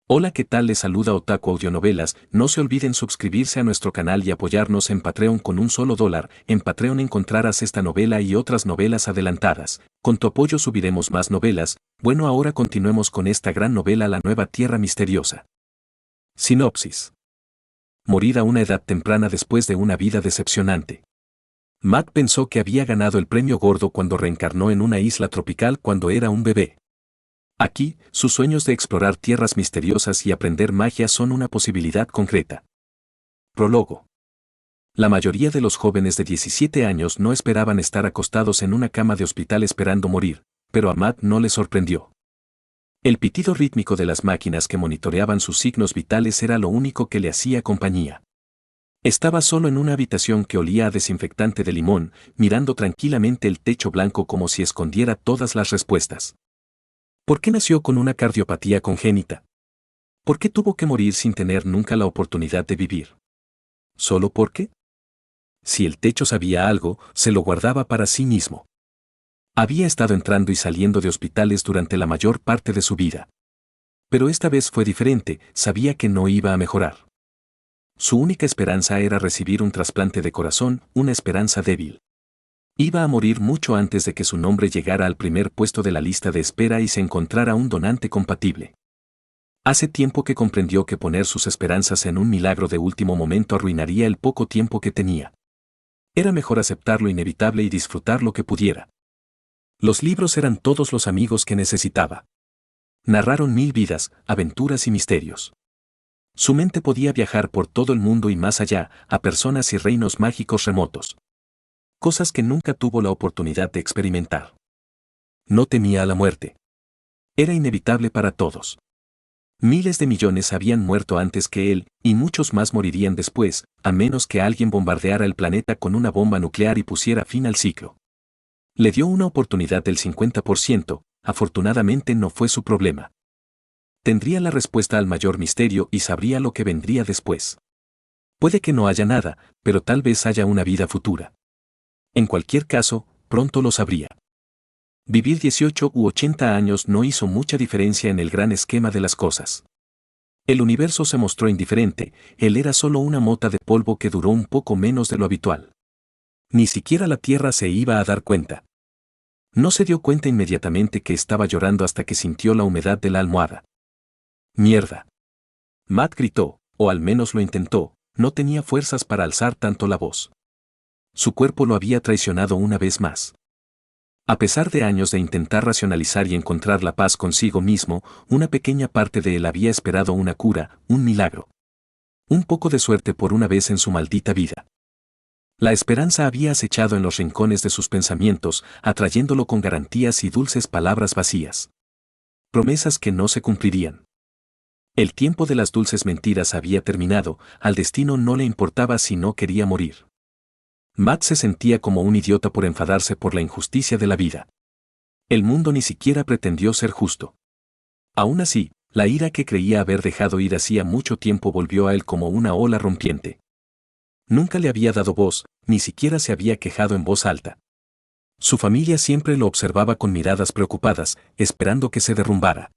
Hola, ¿qué tal? Les saluda Otaku Audionovelas. No se olviden suscribirse a nuestro canal y apoyarnos en Patreon con un solo $1. En Patreon encontrarás esta novela y otras novelas adelantadas. Con tu apoyo subiremos más novelas. Bueno, ahora continuemos con esta gran novela, La Nueva Tierra Misteriosa. Sinopsis. Morir a una edad temprana después de una vida decepcionante. Matt pensó que había ganado el premio gordo cuando reencarnó en una isla tropical cuando era un bebé. Aquí, sus sueños de explorar tierras misteriosas y aprender magia son una posibilidad concreta. Prólogo. La mayoría de los jóvenes de 17 años no esperaban estar acostados en una cama de hospital esperando morir, pero a Matt no le sorprendió. El pitido rítmico de las máquinas que monitoreaban sus signos vitales era lo único que le hacía compañía. Estaba solo en una habitación que olía a desinfectante de limón, mirando tranquilamente el techo blanco como si escondiera todas las respuestas. ¿Por qué nació con una cardiopatía congénita? ¿Por qué tuvo que morir sin tener nunca la oportunidad de vivir? ¿Solo por qué? Si el techo sabía algo, se lo guardaba para sí mismo. Había estado entrando y saliendo de hospitales durante la mayor parte de su vida. Pero esta vez fue diferente, sabía que no iba a mejorar. Su única esperanza era recibir un trasplante de corazón, una esperanza débil. Iba a morir mucho antes de que su nombre llegara al primer puesto de la lista de espera y se encontrara un donante compatible. Hace tiempo que comprendió que poner sus esperanzas en un milagro de último momento arruinaría el poco tiempo que tenía. Era mejor aceptar lo inevitable y disfrutar lo que pudiera. Los libros eran todos los amigos que necesitaba. Narraron 1000 vidas, aventuras y misterios. Su mente podía viajar por todo el mundo y más allá, a personas y reinos mágicos remotos. Cosas que nunca tuvo la oportunidad de experimentar. No temía a la muerte. Era inevitable para todos. Miles de millones habían muerto antes que él, y muchos más morirían después, a menos que alguien bombardeara el planeta con una bomba nuclear y pusiera fin al ciclo. Le dio una oportunidad del 50%, afortunadamente no fue su problema. Tendría la respuesta al mayor misterio y sabría lo que vendría después. Puede que no haya nada, pero tal vez haya una vida futura. En cualquier caso, pronto lo sabría. Vivir 18 u 80 años no hizo mucha diferencia en el gran esquema de las cosas. El universo se mostró indiferente, él era solo una mota de polvo que duró un poco menos de lo habitual. Ni siquiera la Tierra se iba a dar cuenta. No se dio cuenta inmediatamente que estaba llorando hasta que sintió la humedad de la almohada. ¡Mierda! Matt gritó, o al menos lo intentó, no tenía fuerzas para alzar tanto la voz. Su cuerpo lo había traicionado una vez más. A pesar de años de intentar racionalizar y encontrar la paz consigo mismo, una pequeña parte de él había esperado una cura, un milagro. Un poco de suerte por una vez en su maldita vida. La esperanza había acechado en los rincones de sus pensamientos, atrayéndolo con garantías y dulces palabras vacías. Promesas que no se cumplirían. El tiempo de las dulces mentiras había terminado, al destino no le importaba si no quería morir. Matt se sentía como un idiota por enfadarse por la injusticia de la vida. El mundo ni siquiera pretendió ser justo. Aún así, la ira que creía haber dejado ir hacía mucho tiempo volvió a él como una ola rompiente. Nunca le había dado voz, ni siquiera se había quejado en voz alta. Su familia siempre lo observaba con miradas preocupadas, esperando que se derrumbara.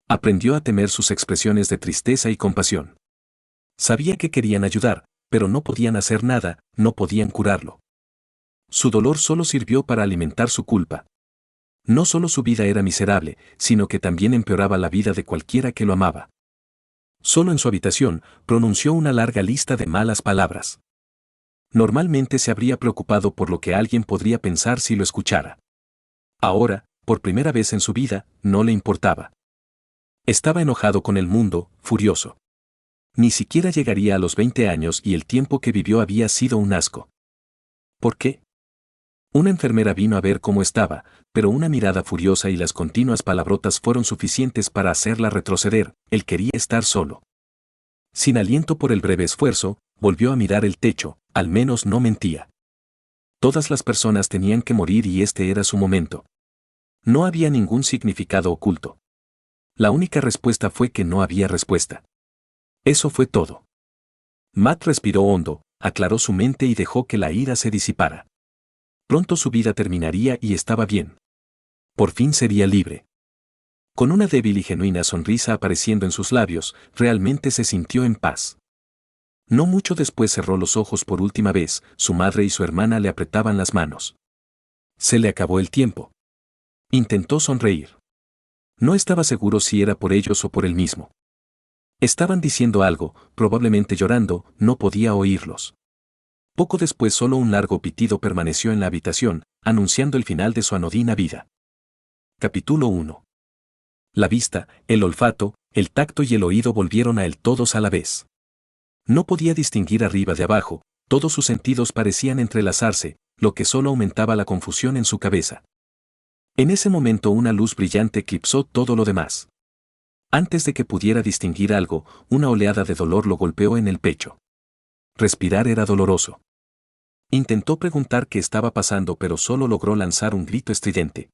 Aprendió a temer sus expresiones de tristeza y compasión. Sabía que querían ayudar, pero no podían hacer nada, no podían curarlo. Su dolor solo sirvió para alimentar su culpa. No solo su vida era miserable, sino que también empeoraba la vida de cualquiera que lo amaba. Solo en su habitación, pronunció una larga lista de malas palabras. Normalmente se habría preocupado por lo que alguien podría pensar si lo escuchara. Ahora, por primera vez en su vida, no le importaba. Estaba enojado con el mundo, furioso. Ni siquiera llegaría a los 20 años y el tiempo que vivió había sido un asco. ¿Por qué? Una enfermera vino a ver cómo estaba, pero una mirada furiosa y las continuas palabrotas fueron suficientes para hacerla retroceder. Él quería estar solo. Sin aliento por el breve esfuerzo, volvió a mirar el techo, al menos no mentía. Todas las personas tenían que morir y este era su momento. No había ningún significado oculto. La única respuesta fue que no había respuesta. Eso fue todo. Matt respiró hondo, aclaró su mente y dejó que la ira se disipara. Pronto su vida terminaría y estaba bien. Por fin sería libre. Con una débil y genuina sonrisa apareciendo en sus labios, realmente se sintió en paz. No mucho después cerró los ojos por última vez, su madre y su hermana le apretaban las manos. Se le acabó el tiempo. Intentó sonreír. No estaba seguro si era por ellos o por él mismo. Estaban diciendo algo, probablemente llorando, no podía oírlos. Poco después solo un largo pitido permaneció en la habitación, anunciando el final de su anodina vida. Capítulo 1. La vista, el olfato, el tacto y el oído volvieron a él todos a la vez. No podía distinguir arriba de abajo, todos sus sentidos parecían entrelazarse, lo que solo aumentaba la confusión en su cabeza. En ese momento una luz brillante eclipsó todo lo demás. Antes de que pudiera distinguir algo, una oleada de dolor lo golpeó en el pecho. Respirar era doloroso. Intentó preguntar qué estaba pasando, pero solo logró lanzar un grito estridente.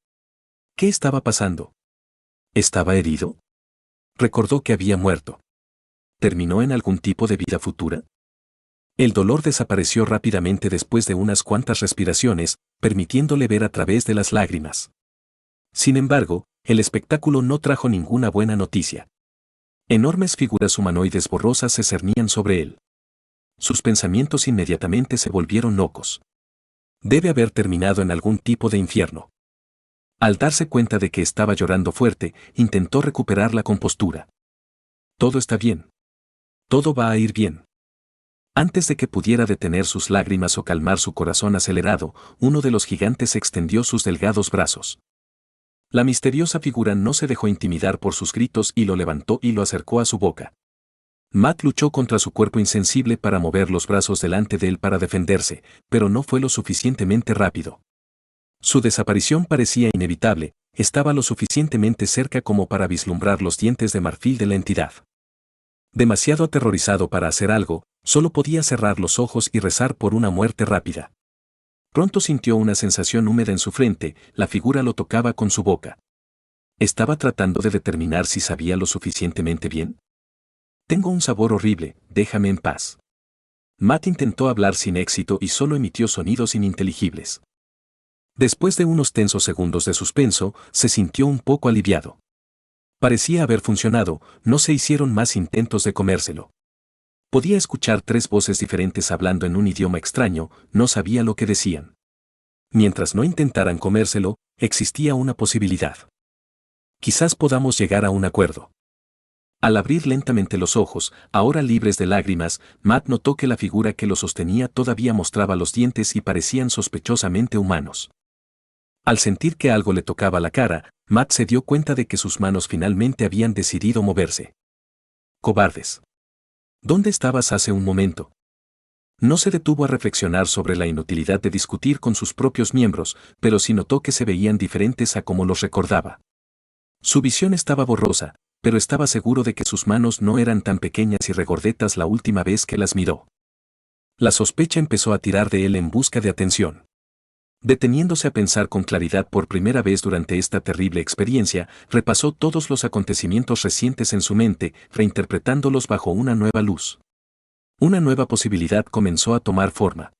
¿Qué estaba pasando? ¿Estaba herido? Recordó que había muerto. ¿Terminó en algún tipo de vida futura? El dolor desapareció rápidamente después de unas cuantas respiraciones, permitiéndole ver a través de las lágrimas. Sin embargo, el espectáculo no trajo ninguna buena noticia. Enormes figuras humanoides borrosas se cernían sobre él. Sus pensamientos inmediatamente se volvieron locos. Debe haber terminado en algún tipo de infierno. Al darse cuenta de que estaba llorando fuerte, intentó recuperar la compostura. Todo está bien. Todo va a ir bien. Antes de que pudiera detener sus lágrimas o calmar su corazón acelerado, uno de los gigantes extendió sus delgados brazos. La misteriosa figura no se dejó intimidar por sus gritos y lo levantó y lo acercó a su boca. Matt luchó contra su cuerpo insensible para mover los brazos delante de él para defenderse, pero no fue lo suficientemente rápido. Su desaparición parecía inevitable, estaba lo suficientemente cerca como para vislumbrar los dientes de marfil de la entidad. Demasiado aterrorizado para hacer algo, solo podía cerrar los ojos y rezar por una muerte rápida. Pronto sintió una sensación húmeda en su frente, la figura lo tocaba con su boca. Estaba tratando de determinar si sabía lo suficientemente bien. Tengo un sabor horrible, déjame en paz. Matt intentó hablar sin éxito y solo emitió sonidos ininteligibles. Después de unos tensos segundos de suspenso, se sintió un poco aliviado. Parecía haber funcionado, no se hicieron más intentos de comérselo. Podía escuchar 3 voces diferentes hablando en un idioma extraño, no sabía lo que decían. Mientras no intentaran comérselo, existía una posibilidad. Quizás podamos llegar a un acuerdo. Al abrir lentamente los ojos, ahora libres de lágrimas, Matt notó que la figura que lo sostenía todavía mostraba los dientes y parecían sospechosamente humanos. Al sentir que algo le tocaba la cara, Matt se dio cuenta de que sus manos finalmente habían decidido moverse. Cobardes. ¿Dónde estabas hace un momento? No se detuvo a reflexionar sobre la inutilidad de discutir con sus propios miembros, pero sí notó que se veían diferentes a como los recordaba. Su visión estaba borrosa, pero estaba seguro de que sus manos no eran tan pequeñas y regordetas la última vez que las miró. La sospecha empezó a tirar de él en busca de atención. Deteniéndose a pensar con claridad por primera vez durante esta terrible experiencia, repasó todos los acontecimientos recientes en su mente, reinterpretándolos bajo una nueva luz. Una nueva posibilidad comenzó a tomar forma.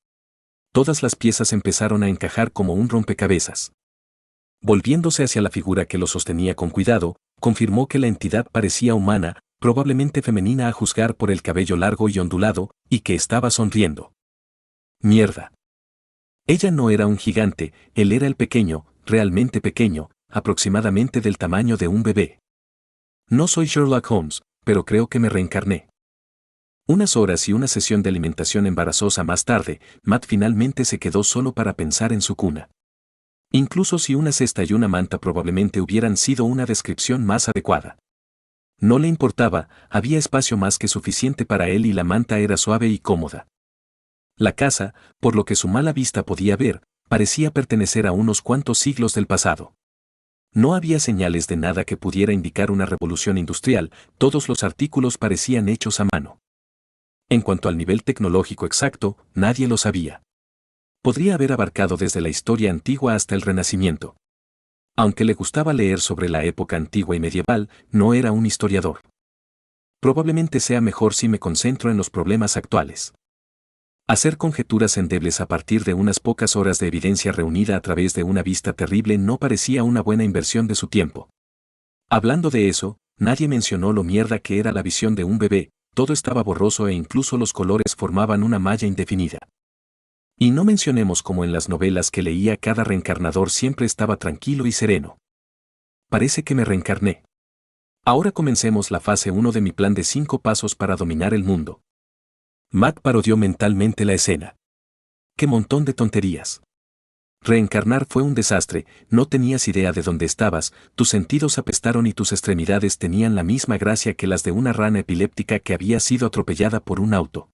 Todas las piezas empezaron a encajar como un rompecabezas. Volviéndose hacia la figura que lo sostenía con cuidado, confirmó que la entidad parecía humana, probablemente femenina a juzgar por el cabello largo y ondulado, y que estaba sonriendo. Mierda. Ella no era un gigante, él era el pequeño, realmente pequeño, aproximadamente del tamaño de un bebé. No soy Sherlock Holmes, pero creo que me reencarné. Unas horas y una sesión de alimentación embarazosa más tarde, Matt finalmente se quedó solo para pensar en su cuna. Incluso si una cesta y una manta probablemente hubieran sido una descripción más adecuada. No le importaba, había espacio más que suficiente para él y la manta era suave y cómoda. La casa, por lo que su mala vista podía ver, parecía pertenecer a unos cuantos siglos del pasado. No había señales de nada que pudiera indicar una revolución industrial, todos los artículos parecían hechos a mano. En cuanto al nivel tecnológico exacto, nadie lo sabía. Podría haber abarcado desde la historia antigua hasta el Renacimiento. Aunque le gustaba leer sobre la época antigua y medieval, no era un historiador. Probablemente sea mejor si me concentro en los problemas actuales. Hacer conjeturas endebles a partir de unas pocas horas de evidencia reunida a través de una vista terrible no parecía una buena inversión de su tiempo. Hablando de eso, nadie mencionó lo mierda que era la visión de un bebé, todo estaba borroso e incluso los colores formaban una malla indefinida. Y no mencionemos como en las novelas que leía cada reencarnador siempre estaba tranquilo y sereno. Parece que me reencarné. Ahora comencemos la fase 1 de mi plan de 5 pasos para dominar el mundo. Matt parodió mentalmente la escena. ¡Qué montón de tonterías! Reencarnar fue un desastre, no tenías idea de dónde estabas, tus sentidos apestaron y tus extremidades tenían la misma gracia que las de una rana epiléptica que había sido atropellada por un auto.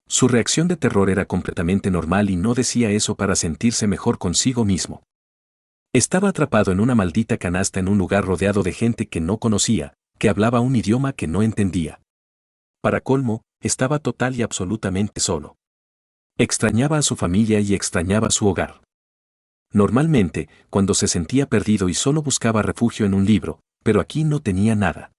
Su reacción de terror era completamente normal y no decía eso para sentirse mejor consigo mismo. Estaba atrapado en una maldita canasta en un lugar rodeado de gente que no conocía, que hablaba un idioma que no entendía. Para colmo, estaba total y absolutamente solo. Extrañaba a su familia y extrañaba su hogar. Normalmente, cuando se sentía perdido y solo buscaba refugio en un libro, pero aquí no tenía nada.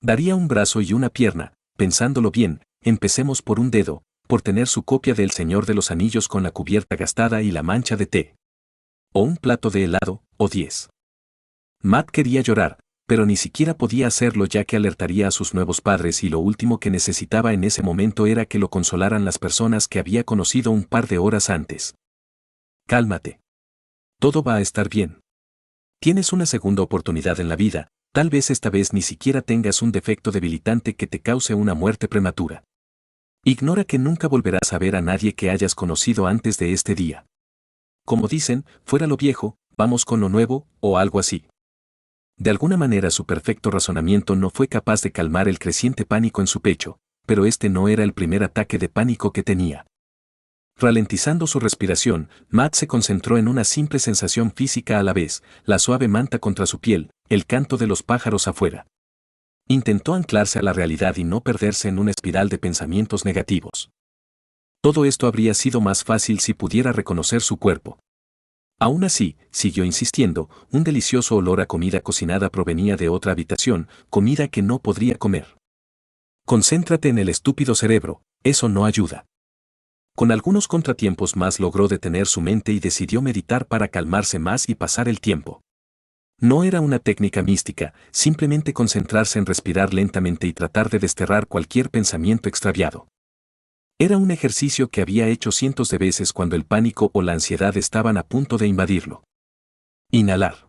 Daría un brazo y una pierna, pensándolo bien, empecemos por un dedo, por tener su copia del Señor de los Anillos con la cubierta gastada y la mancha de té. O un plato de helado, o 10. Matt quería llorar, pero ni siquiera podía hacerlo ya que alertaría a sus nuevos padres y lo último que necesitaba en ese momento era que lo consolaran las personas que había conocido un par de horas antes. Cálmate. Todo va a estar bien. Tienes una segunda oportunidad en la vida, tal vez esta vez ni siquiera tengas un defecto debilitante que te cause una muerte prematura. Ignora que nunca volverás a ver a nadie que hayas conocido antes de este día. Como dicen, fuera lo viejo, vamos con lo nuevo, o algo así. De alguna manera su perfecto razonamiento no fue capaz de calmar el creciente pánico en su pecho, pero este no era el primer ataque de pánico que tenía. Ralentizando su respiración, Matt se concentró en una simple sensación física a la vez, la suave manta contra su piel, el canto de los pájaros afuera. Intentó anclarse a la realidad y no perderse en una espiral de pensamientos negativos. Todo esto habría sido más fácil si pudiera reconocer su cuerpo. Aún así, siguió insistiendo, un delicioso olor a comida cocinada provenía de otra habitación, comida que no podría comer. Concéntrate en el estúpido cerebro, eso no ayuda. Con algunos contratiempos más logró detener su mente y decidió meditar para calmarse más y pasar el tiempo. No era una técnica mística, simplemente concentrarse en respirar lentamente y tratar de desterrar cualquier pensamiento extraviado. Era un ejercicio que había hecho cientos de veces cuando el pánico o la ansiedad estaban a punto de invadirlo. Inhalar.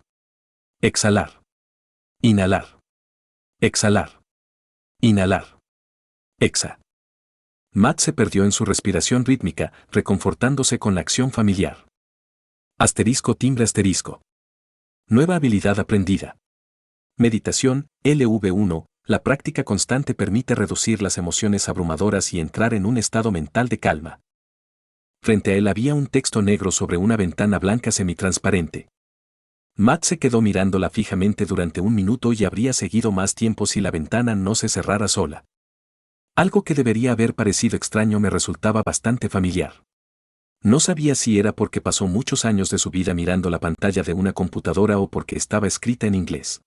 Exhalar. Inhalar. Exhalar. Inhalar. Exa. Matt se perdió en su respiración rítmica, reconfortándose con la acción familiar. Asterisco timbre asterisco. Nueva habilidad aprendida. Meditación, LV1, la práctica constante permite reducir las emociones abrumadoras y entrar en un estado mental de calma. Frente a él había un texto negro sobre una ventana blanca semitransparente. Matt se quedó mirándola fijamente durante un minuto y habría seguido más tiempo si la ventana no se cerrara sola. Algo que debería haber parecido extraño me resultaba bastante familiar. No sabía si era porque pasó muchos años de su vida mirando la pantalla de una computadora o porque estaba escrita en inglés.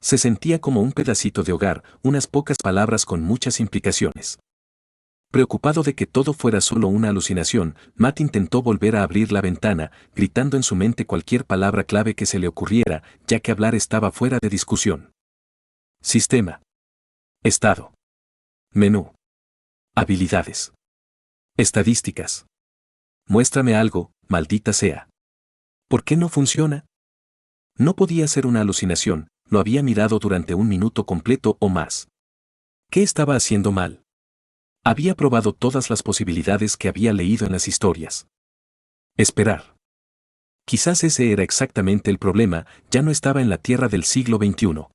Se sentía como un pedacito de hogar, unas pocas palabras con muchas implicaciones. Preocupado de que todo fuera solo una alucinación, Matt intentó volver a abrir la ventana, gritando en su mente cualquier palabra clave que se le ocurriera, ya que hablar estaba fuera de discusión. Sistema. Estado. Menú. Habilidades. Estadísticas. Muéstrame algo, maldita sea. ¿Por qué no funciona? No podía ser una alucinación, lo había mirado durante un minuto completo o más. ¿Qué estaba haciendo mal? Había probado todas las posibilidades que había leído en las historias. Esperar. Quizás ese era exactamente el problema, ya no estaba en la Tierra del siglo XXI.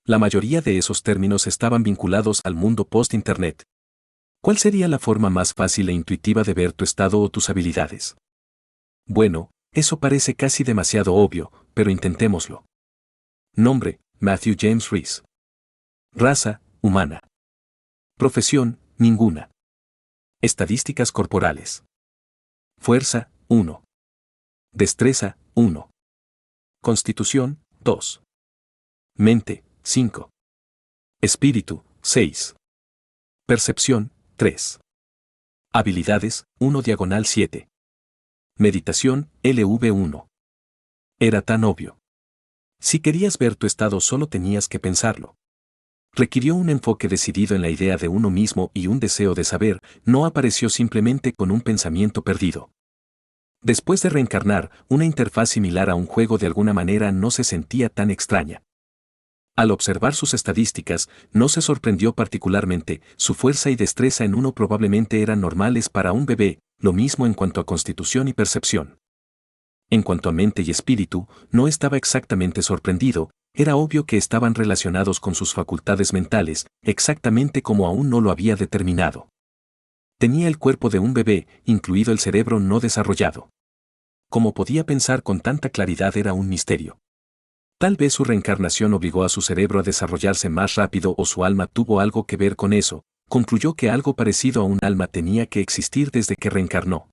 La mayoría de esos términos estaban vinculados al mundo post-internet. ¿Cuál sería la forma más fácil e intuitiva de ver tu estado o tus habilidades? Bueno, eso parece casi demasiado obvio, pero intentémoslo. Nombre, Matthew James Reese. Raza, humana. Profesión, ninguna. Estadísticas corporales. Fuerza, 1. Destreza, 1. Constitución, 2. Mente, 5. Espíritu, 6. Percepción, 3. Habilidades, 1/7. Meditación, LV1. Era tan obvio. Si querías ver tu estado solo tenías que pensarlo. Requirió un enfoque decidido en la idea de uno mismo y un deseo de saber, no apareció simplemente con un pensamiento perdido. Después de reencarnar, una interfaz similar a un juego de alguna manera no se sentía tan extraña. Al observar sus estadísticas, no se sorprendió particularmente, su fuerza y destreza en uno probablemente eran normales para un bebé, lo mismo en cuanto a constitución y percepción. En cuanto a mente y espíritu, no estaba exactamente sorprendido, era obvio que estaban relacionados con sus facultades mentales, exactamente como aún no lo había determinado. Tenía el cuerpo de un bebé, incluido el cerebro no desarrollado. Cómo podía pensar con tanta claridad era un misterio. Tal vez su reencarnación obligó a su cerebro a desarrollarse más rápido o su alma tuvo algo que ver con eso, concluyó que algo parecido a un alma tenía que existir desde que reencarnó.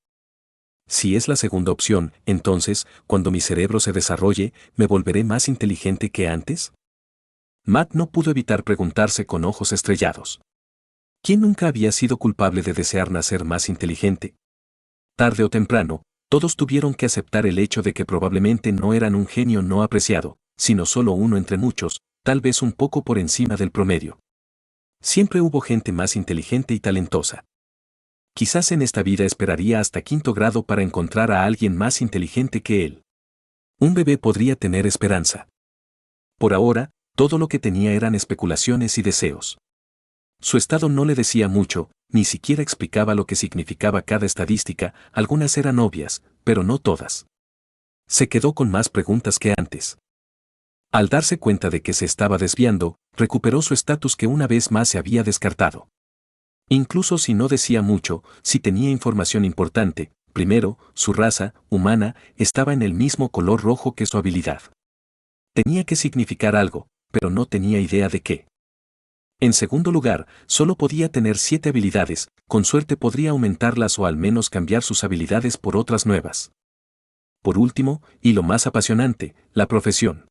Si es la segunda opción, entonces, cuando mi cerebro se desarrolle, ¿me volveré más inteligente que antes? Matt no pudo evitar preguntarse con ojos estrellados. ¿Quién nunca había sido culpable de desear nacer más inteligente? Tarde o temprano, todos tuvieron que aceptar el hecho de que probablemente no eran un genio no apreciado, sino solo uno entre muchos, tal vez un poco por encima del promedio. Siempre hubo gente más inteligente y talentosa. Quizás en esta vida esperaría hasta quinto grado para encontrar a alguien más inteligente que él. Un bebé podría tener esperanza. Por ahora, todo lo que tenía eran especulaciones y deseos. Su estado no le decía mucho, ni siquiera explicaba lo que significaba cada estadística, algunas eran obvias, pero no todas. Se quedó con más preguntas que antes. Al darse cuenta de que se estaba desviando, recuperó su estatus que una vez más se había descartado. Incluso si no decía mucho, si tenía información importante, primero, su raza, humana, estaba en el mismo color rojo que su habilidad. Tenía que significar algo, pero no tenía idea de qué. En segundo lugar, solo podía tener 7 habilidades, con suerte podría aumentarlas o al menos cambiar sus habilidades por otras nuevas. Por último, y lo más apasionante, la profesión.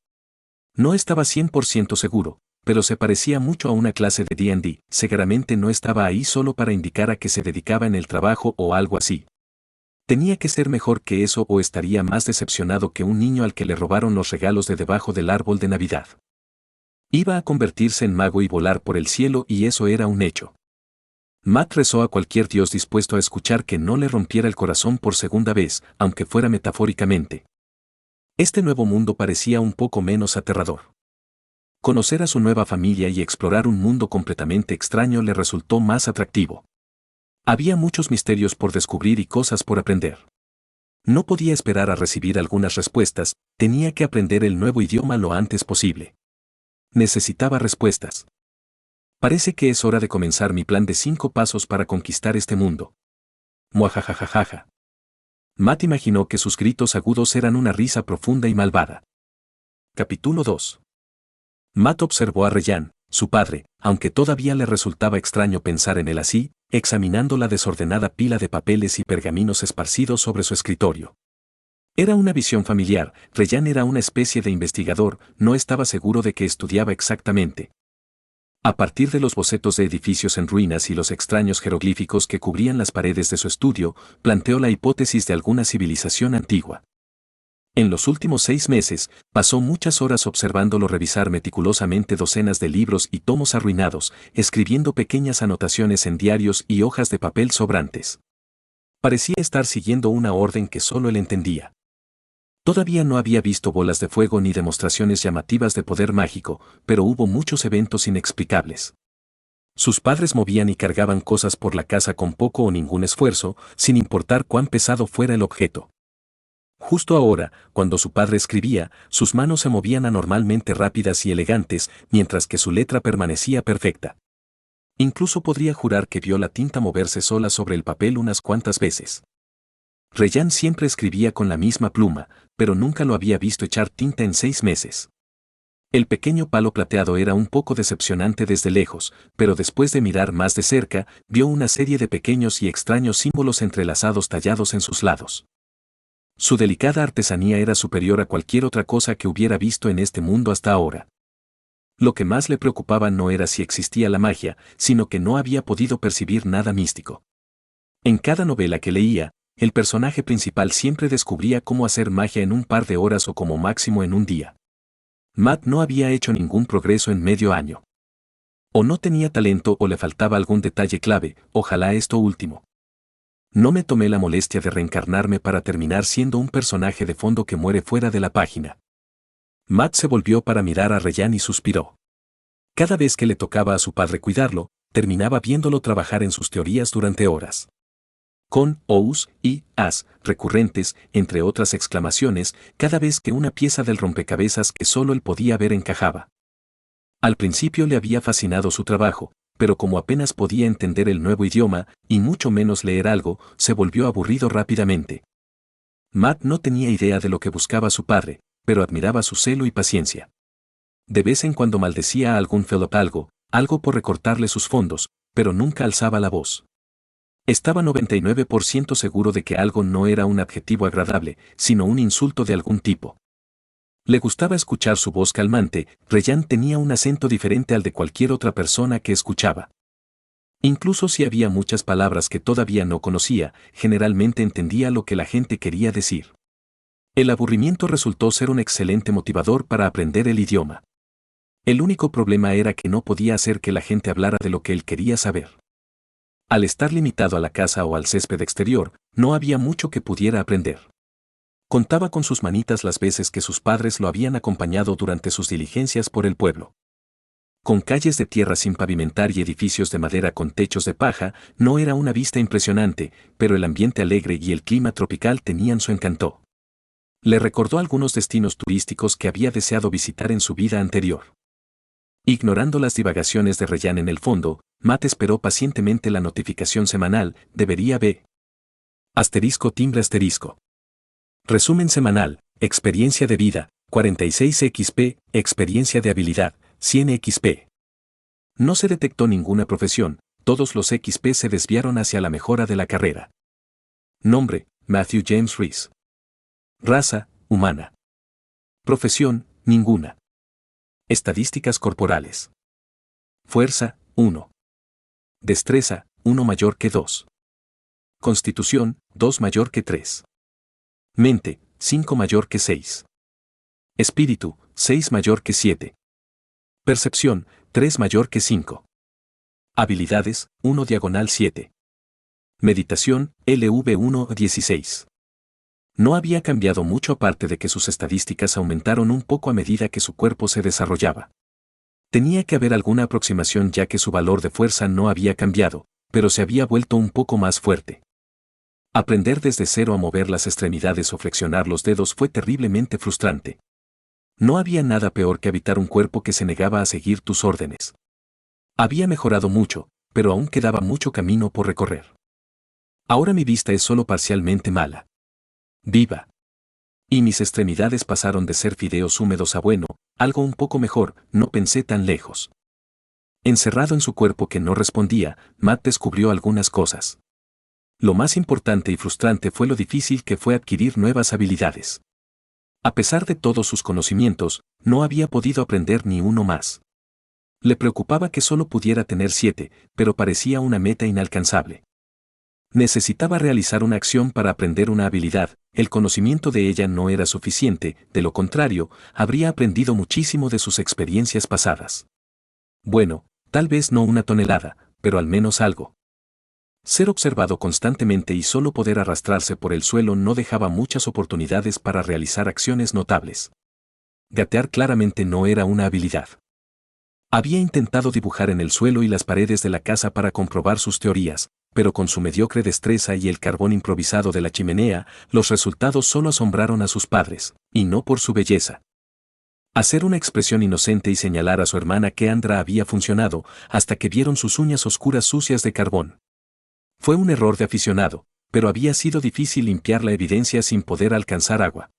No estaba 100% seguro, pero se parecía mucho a una clase de D&D, seguramente no estaba ahí solo para indicar a qué se dedicaba en el trabajo o algo así. Tenía que ser mejor que eso o estaría más decepcionado que un niño al que le robaron los regalos de debajo del árbol de Navidad. Iba a convertirse en mago y volar por el cielo y eso era un hecho. Matt rezó a cualquier dios dispuesto a escuchar que no le rompiera el corazón por segunda vez, aunque fuera metafóricamente. Este nuevo mundo parecía un poco menos aterrador. Conocer a su nueva familia y explorar un mundo completamente extraño le resultó más atractivo. Había muchos misterios por descubrir y cosas por aprender. No podía esperar a recibir algunas respuestas, tenía que aprender el nuevo idioma lo antes posible. Necesitaba respuestas. Parece que es hora de comenzar mi plan de 5 pasos para conquistar este mundo. Muajajajajaja. Matt imaginó que sus gritos agudos eran una risa profunda y malvada. Capítulo 2. Matt observó a Ryan, su padre, aunque todavía le resultaba extraño pensar en él así, examinando la desordenada pila de papeles y pergaminos esparcidos sobre su escritorio. Era una visión familiar, Ryan era una especie de investigador, no estaba seguro de qué estudiaba exactamente. A partir de los bocetos de edificios en ruinas y los extraños jeroglíficos que cubrían las paredes de su estudio, planteó la hipótesis de alguna civilización antigua. En los últimos 6 meses, pasó muchas horas observándolo revisar meticulosamente docenas de libros y tomos arruinados, escribiendo pequeñas anotaciones en diarios y hojas de papel sobrantes. Parecía estar siguiendo una orden que solo él entendía. Todavía no había visto bolas de fuego ni demostraciones llamativas de poder mágico, pero hubo muchos eventos inexplicables. Sus padres movían y cargaban cosas por la casa con poco o ningún esfuerzo, sin importar cuán pesado fuera el objeto. Justo ahora, cuando su padre escribía, sus manos se movían anormalmente rápidas y elegantes, mientras que su letra permanecía perfecta. Incluso podría jurar que vio la tinta moverse sola sobre el papel unas cuantas veces. Ryan siempre escribía con la misma pluma, pero nunca lo había visto echar tinta en 6 meses. El pequeño palo plateado era un poco decepcionante desde lejos, pero después de mirar más de cerca, vio una serie de pequeños y extraños símbolos entrelazados tallados en sus lados. Su delicada artesanía era superior a cualquier otra cosa que hubiera visto en este mundo hasta ahora. Lo que más le preocupaba no era si existía la magia, sino que no había podido percibir nada místico. En cada novela que leía, el personaje principal siempre descubría cómo hacer magia en un par de horas o como máximo en un día. Matt no había hecho ningún progreso en medio año. O no tenía talento o le faltaba algún detalle clave, ojalá esto último. No me tomé la molestia de reencarnarme para terminar siendo un personaje de fondo que muere fuera de la página. Matt se volvió para mirar a Ryan y suspiró. Cada vez que le tocaba a su padre cuidarlo, terminaba viéndolo trabajar en sus teorías durante horas. Con ous y as recurrentes, entre otras exclamaciones, cada vez que una pieza del rompecabezas que solo él podía ver encajaba. Al principio le había fascinado su trabajo, pero como apenas podía entender el nuevo idioma, y mucho menos leer algo, se volvió aburrido rápidamente. Matt no tenía idea de lo que buscaba su padre, pero admiraba su celo y paciencia. De vez en cuando maldecía a algún Philip algo por recortarle sus fondos, pero nunca alzaba la voz. Estaba 99% seguro de que algo no era un adjetivo agradable, sino un insulto de algún tipo. Le gustaba escuchar su voz calmante. Ryan tenía un acento diferente al de cualquier otra persona que escuchaba. Incluso si había muchas palabras que todavía no conocía, generalmente entendía lo que la gente quería decir. El aburrimiento resultó ser un excelente motivador para aprender el idioma. El único problema era que no podía hacer que la gente hablara de lo que él quería saber. Al estar limitado a la casa o al césped exterior, no había mucho que pudiera aprender. Contaba con sus manitas las veces que sus padres lo habían acompañado durante sus diligencias por el pueblo. Con calles de tierra sin pavimentar y edificios de madera con techos de paja, no era una vista impresionante, pero el ambiente alegre y el clima tropical tenían su encanto. Le recordó algunos destinos turísticos que había deseado visitar en su vida anterior. Ignorando las divagaciones de Ryan en el fondo, Matt esperó pacientemente la notificación semanal. Debería ver. Timbre asterisco. Resumen semanal, experiencia de vida, 46 XP, experiencia de habilidad, 100 XP. No se detectó ninguna profesión, todos los XP se desviaron hacia la mejora de la carrera. Nombre, Matthew James Reese. Raza, humana. Profesión, ninguna. Estadísticas corporales. Fuerza, 1. Destreza, 1 mayor que 2. Constitución, 2 mayor que 3. Mente, 5 mayor que 6. Espíritu, 6 mayor que 7. Percepción, 3 mayor que 5. Habilidades, 1/7. Meditación, LV1 16. No había cambiado mucho aparte de que sus estadísticas aumentaron un poco a medida que su cuerpo se desarrollaba. Tenía que haber alguna aproximación ya que su valor de fuerza no había cambiado, pero se había vuelto un poco más fuerte. Aprender desde cero a mover las extremidades o flexionar los dedos fue terriblemente frustrante. No había nada peor que habitar un cuerpo que se negaba a seguir tus órdenes. Había mejorado mucho, pero aún quedaba mucho camino por recorrer. Ahora mi vista es solo parcialmente mala. Viva. Y mis extremidades pasaron de ser fideos húmedos a bueno, algo un poco mejor, no pensé tan lejos. Encerrado en su cuerpo que no respondía, Matt descubrió algunas cosas. Lo más importante y frustrante fue lo difícil que fue adquirir nuevas habilidades. A pesar de todos sus conocimientos, no había podido aprender ni uno más. Le preocupaba que solo pudiera tener 7, pero parecía una meta inalcanzable. Necesitaba realizar una acción para aprender una habilidad, el conocimiento de ella no era suficiente, de lo contrario, habría aprendido muchísimo de sus experiencias pasadas. Bueno, tal vez no 1 tonelada, pero al menos algo. Ser observado constantemente y solo poder arrastrarse por el suelo no dejaba muchas oportunidades para realizar acciones notables. Gatear claramente no era una habilidad. Había intentado dibujar en el suelo y las paredes de la casa para comprobar sus teorías, pero con su mediocre destreza y el carbón improvisado de la chimenea, los resultados solo asombraron a sus padres, y no por su belleza. Hacer una expresión inocente y señalar a su hermana que Andra había funcionado, hasta que vieron sus uñas oscuras sucias de carbón. Fue un error de aficionado, pero había sido difícil limpiar la evidencia sin poder alcanzar agua.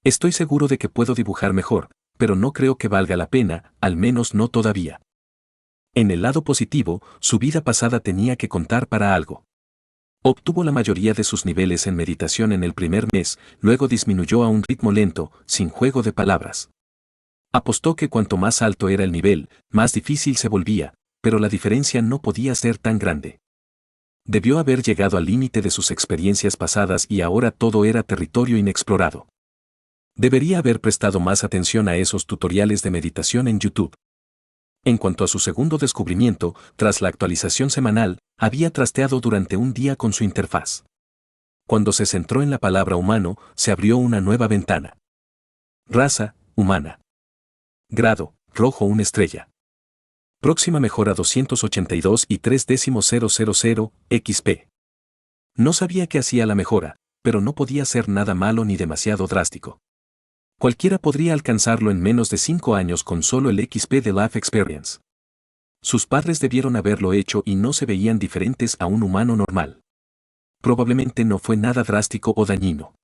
Estoy seguro de que puedo dibujar mejor, pero no creo que valga la pena, al menos no todavía. En el lado positivo, su vida pasada tenía que contar para algo. Obtuvo la mayoría de sus niveles en meditación en el primer mes, luego disminuyó a un ritmo lento, sin juego de palabras. Apostó que cuanto más alto era el nivel, más difícil se volvía, pero la diferencia no podía ser tan grande. Debió haber llegado al límite de sus experiencias pasadas y ahora todo era territorio inexplorado. Debería haber prestado más atención a esos tutoriales de meditación en YouTube. En cuanto a su segundo descubrimiento, tras la actualización semanal, había trasteado durante un día con su interfaz. Cuando se centró en la palabra humano, se abrió una nueva ventana. Raza, humana. Grado, rojo 1 estrella. Próxima mejora 282 y 3,000 XP. No sabía qué hacía la mejora, pero no podía ser nada malo ni demasiado drástico. Cualquiera podría alcanzarlo en menos de 5 años con solo el XP de Life Experience. Sus padres debieron haberlo hecho y no se veían diferentes a un humano normal. Probablemente no fue nada drástico o dañino.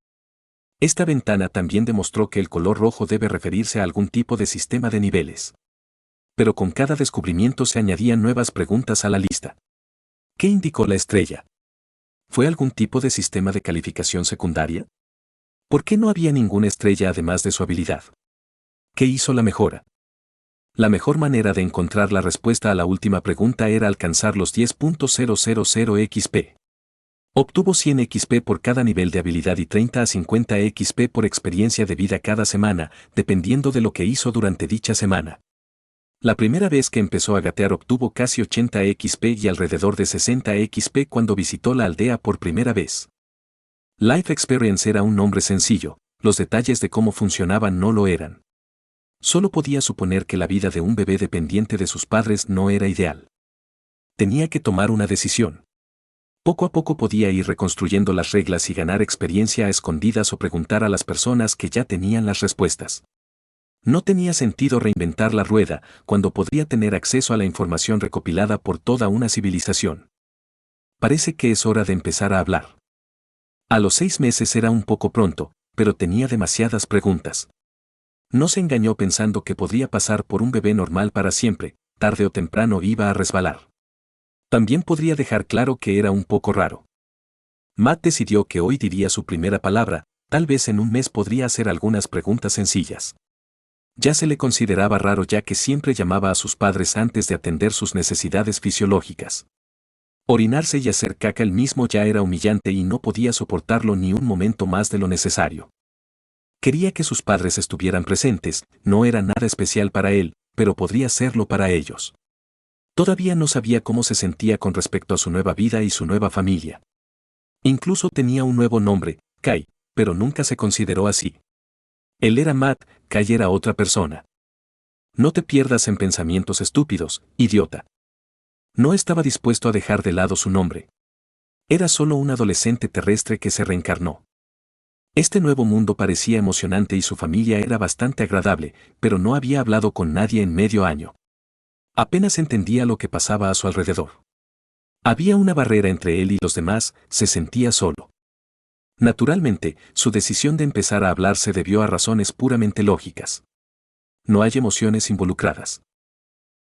Esta ventana también demostró que el color rojo debe referirse a algún tipo de sistema de niveles. Pero con cada descubrimiento se añadían nuevas preguntas a la lista. ¿Qué indicó la estrella? ¿Fue algún tipo de sistema de calificación secundaria? ¿Por qué no había ninguna estrella además de su habilidad? ¿Qué hizo la mejora? La mejor manera de encontrar la respuesta a la última pregunta era alcanzar los 10.000 XP. Obtuvo 100 XP por cada nivel de habilidad y 30 a 50 XP por experiencia de vida cada semana, dependiendo de lo que hizo durante dicha semana. La primera vez que empezó a gatear obtuvo casi 80 XP y alrededor de 60 XP cuando visitó la aldea por primera vez. Life Experience era un nombre sencillo, los detalles de cómo funcionaban no lo eran. Solo podía suponer que la vida de un bebé dependiente de sus padres no era ideal. Tenía que tomar una decisión. Poco a poco podía ir reconstruyendo las reglas y ganar experiencia a escondidas o preguntar a las personas que ya tenían las respuestas. No tenía sentido reinventar la rueda cuando podría tener acceso a la información recopilada por toda una civilización. Parece que es hora de empezar a hablar. A los 6 meses era un poco pronto, pero tenía demasiadas preguntas. No se engañó pensando que podría pasar por un bebé normal para siempre, tarde o temprano iba a resbalar. También podría dejar claro que era un poco raro. Matt decidió que hoy diría su primera palabra, tal vez en un mes podría hacer algunas preguntas sencillas. Ya se le consideraba raro ya que siempre llamaba a sus padres antes de atender sus necesidades fisiológicas. Orinarse y hacer caca él mismo ya era humillante y no podía soportarlo ni un momento más de lo necesario. Quería que sus padres estuvieran presentes, no era nada especial para él, pero podría serlo para ellos. Todavía no sabía cómo se sentía con respecto a su nueva vida y su nueva familia. Incluso tenía un nuevo nombre, Kai, pero nunca se consideró así. Él era Matt, Kai era otra persona. No te pierdas en pensamientos estúpidos, idiota. No estaba dispuesto a dejar de lado su nombre. Era solo un adolescente terrestre que se reencarnó. Este nuevo mundo parecía emocionante y su familia era bastante agradable, pero no había hablado con nadie en medio año. Apenas entendía lo que pasaba a su alrededor. Había una barrera entre él y los demás, se sentía solo. Naturalmente, su decisión de empezar a hablar se debió a razones puramente lógicas. No hay emociones involucradas.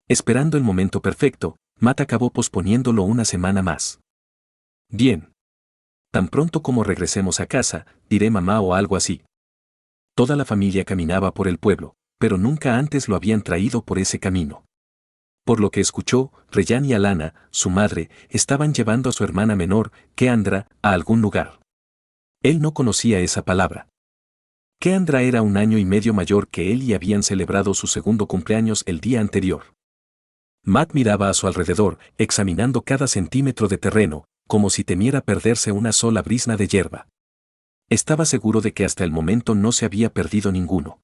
Esperando el momento perfecto, Matt acabó posponiéndolo una semana más. Bien. Tan pronto como regresemos a casa, diré mamá o algo así. Toda la familia caminaba por el pueblo, pero nunca antes lo habían traído por ese camino. Por lo que escuchó, Ryan y Alana, su madre, estaban llevando a su hermana menor, Keandra, a algún lugar. Él no conocía esa palabra. Keandra era 1 año y medio mayor que él y habían celebrado su segundo cumpleaños el día anterior. Matt miraba a su alrededor, examinando cada centímetro de terreno, como si temiera perderse una sola brizna de hierba. Estaba seguro de que hasta el momento no se había perdido ninguno.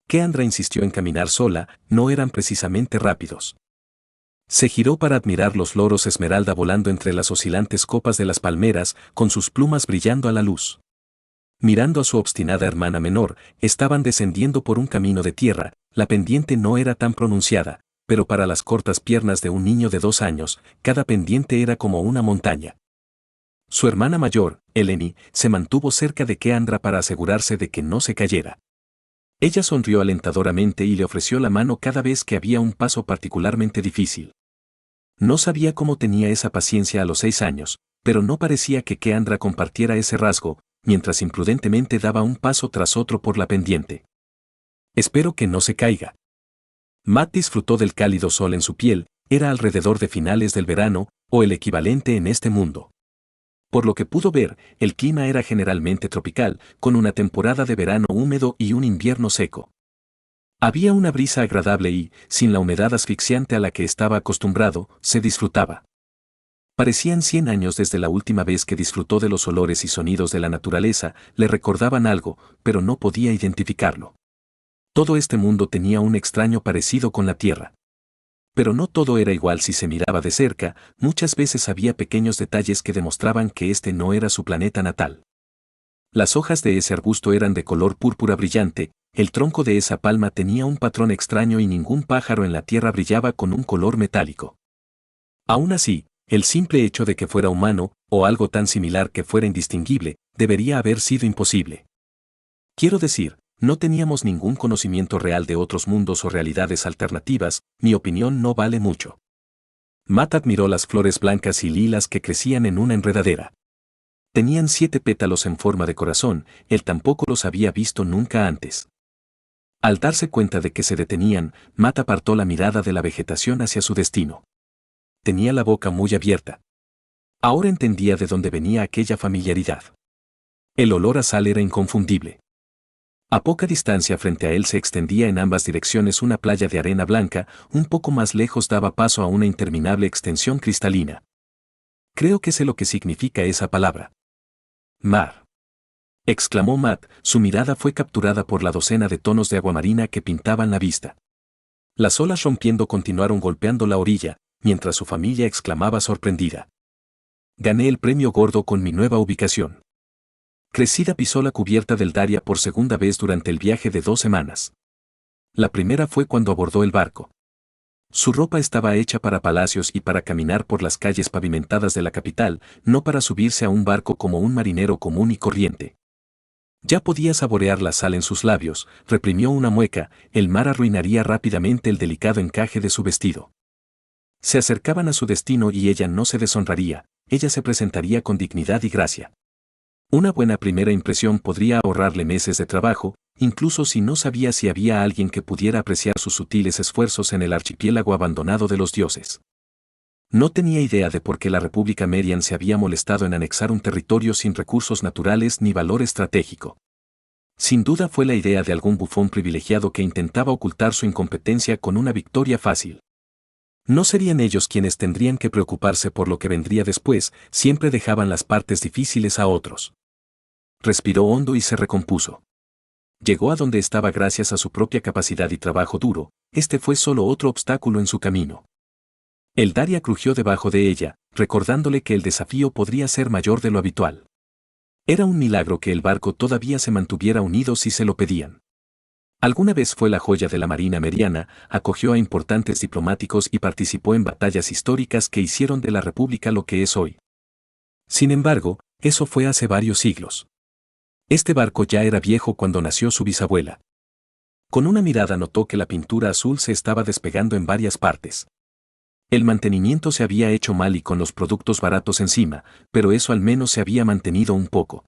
Keandra insistió en caminar sola, no eran precisamente rápidos. Se giró para admirar los loros esmeralda volando entre las oscilantes copas de las palmeras, con sus plumas brillando a la luz. Mirando a su obstinada hermana menor, estaban descendiendo por un camino de tierra, la pendiente no era tan pronunciada, pero para las cortas piernas de un niño de 2 años, cada pendiente era como una montaña. Su hermana mayor, Eleni, se mantuvo cerca de Keandra para asegurarse de que no se cayera. Ella sonrió alentadoramente y le ofreció la mano cada vez que había un paso particularmente difícil. No sabía cómo tenía esa paciencia a los 6 años, pero no parecía que Keandra compartiera ese rasgo, mientras imprudentemente daba un paso tras otro por la pendiente. Espero que no se caiga. Matt disfrutó del cálido sol en su piel, era alrededor de finales del verano, o el equivalente en este mundo. Por lo que pudo ver, el clima era generalmente tropical, con una temporada de verano húmedo y un invierno seco. Había una brisa agradable y, sin la humedad asfixiante a la que estaba acostumbrado, se disfrutaba. Parecían 100 años desde la última vez que disfrutó de los olores y sonidos de la naturaleza, le recordaban algo, pero no podía identificarlo. Todo este mundo tenía un extraño parecido con la Tierra. Pero no todo era igual si se miraba de cerca, muchas veces había pequeños detalles que demostraban que este no era su planeta natal. Las hojas de ese arbusto eran de color púrpura brillante, el tronco de esa palma tenía un patrón extraño y ningún pájaro en la tierra brillaba con un color metálico. Aún así, el simple hecho de que fuera humano, o algo tan similar que fuera indistinguible, debería haber sido imposible. Quiero decir, no teníamos ningún conocimiento real de otros mundos o realidades alternativas, mi opinión no vale mucho. Matt admiró las flores blancas y lilas que crecían en una enredadera. Tenían 7 pétalos en forma de corazón, él tampoco los había visto nunca antes. Al darse cuenta de que se detenían, Matt apartó la mirada de la vegetación hacia su destino. Tenía la boca muy abierta. Ahora entendía de dónde venía aquella familiaridad. El olor a sal era inconfundible. A poca distancia frente a él se extendía en ambas direcciones una playa de arena blanca, un poco más lejos daba paso a una interminable extensión cristalina. Creo que sé lo que significa esa palabra. Mar. Exclamó Matt, su mirada fue capturada por la docena de tonos de agua marina que pintaban la vista. Las olas rompiendo continuaron golpeando la orilla, mientras su familia exclamaba sorprendida. Gané el premio gordo con mi nueva ubicación. Cressida pisó la cubierta del Daria por segunda vez durante el viaje de 2 semanas. La primera fue cuando abordó el barco. Su ropa estaba hecha para palacios y para caminar por las calles pavimentadas de la capital, no para subirse a un barco como un marinero común y corriente. Ya podía saborear la sal en sus labios, reprimió una mueca, el mar arruinaría rápidamente el delicado encaje de su vestido. Se acercaban a su destino y ella no se deshonraría, ella se presentaría con dignidad y gracia. Una buena primera impresión podría ahorrarle meses de trabajo, incluso si no sabía si había alguien que pudiera apreciar sus sutiles esfuerzos en el archipiélago abandonado de los dioses. No tenía idea de por qué la República Merian se había molestado en anexar un territorio sin recursos naturales ni valor estratégico. Sin duda fue la idea de algún bufón privilegiado que intentaba ocultar su incompetencia con una victoria fácil. No serían ellos quienes tendrían que preocuparse por lo que vendría después, siempre dejaban las partes difíciles a otros. Respiró hondo y se recompuso. Llegó a donde estaba gracias a su propia capacidad y trabajo duro, este fue solo otro obstáculo en su camino. El Daria crujió debajo de ella, recordándole que el desafío podría ser mayor de lo habitual. Era un milagro que el barco todavía se mantuviera unido si se lo pedían. Alguna vez fue la joya de la Marina Meriana, acogió a importantes diplomáticos y participó en batallas históricas que hicieron de la República lo que es hoy. Sin embargo, eso fue hace varios siglos. Este barco ya era viejo cuando nació su bisabuela. Con una mirada notó que la pintura azul se estaba despegando en varias partes. El mantenimiento se había hecho mal y con los productos baratos encima, pero eso al menos se había mantenido un poco.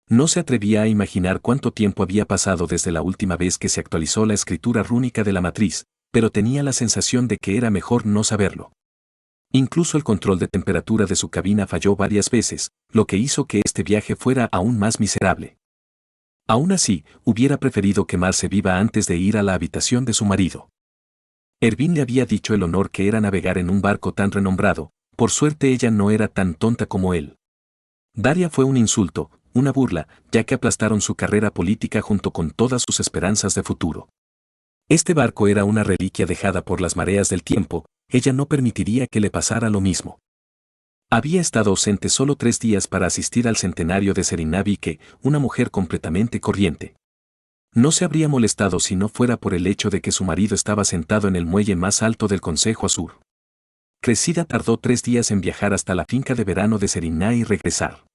No se atrevía a imaginar cuánto tiempo había pasado desde la última vez que se actualizó la escritura rúnica de la matriz, pero tenía la sensación de que era mejor no saberlo. Incluso el control de temperatura de su cabina falló varias veces, lo que hizo que este viaje fuera aún más miserable. Aún así, hubiera preferido quemarse viva antes de ir a la habitación de su marido. Ervin le había dicho el honor que era navegar en un barco tan renombrado, por suerte ella no era tan tonta como él. Daria fue un insulto, una burla, ya que aplastaron su carrera política junto con todas sus esperanzas de futuro. Este barco era una reliquia dejada por las mareas del tiempo, ella no permitiría que le pasara lo mismo. Había estado ausente solo 3 días para asistir al centenario de Serinavike, una mujer completamente corriente. No se habría molestado si no fuera por el hecho de que su marido estaba sentado en el muelle más alto del Consejo Azur. Cressida tardó 3 días en viajar hasta la finca de verano de Serina y regresar.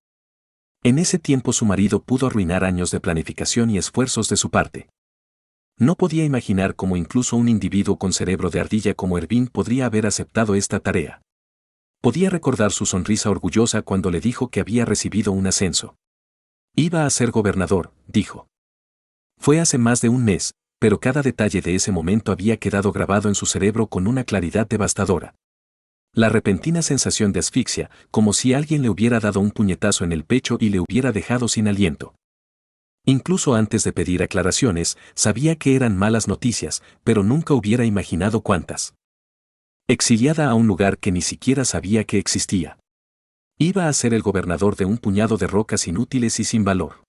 En ese tiempo su marido pudo arruinar años de planificación y esfuerzos de su parte. No podía imaginar cómo incluso un individuo con cerebro de ardilla como Ervin podría haber aceptado esta tarea. Podía recordar su sonrisa orgullosa cuando le dijo que había recibido un ascenso. Iba a ser gobernador, dijo. Fue hace más de un mes, pero cada detalle de ese momento había quedado grabado en su cerebro con una claridad devastadora. La repentina sensación de asfixia, como si alguien le hubiera dado un puñetazo en el pecho y le hubiera dejado sin aliento. Incluso antes de pedir aclaraciones, sabía que eran malas noticias, pero nunca hubiera imaginado cuántas. Exiliada a un lugar que ni siquiera sabía que existía. Iba a ser el gobernador de un puñado de rocas inútiles y sin valor.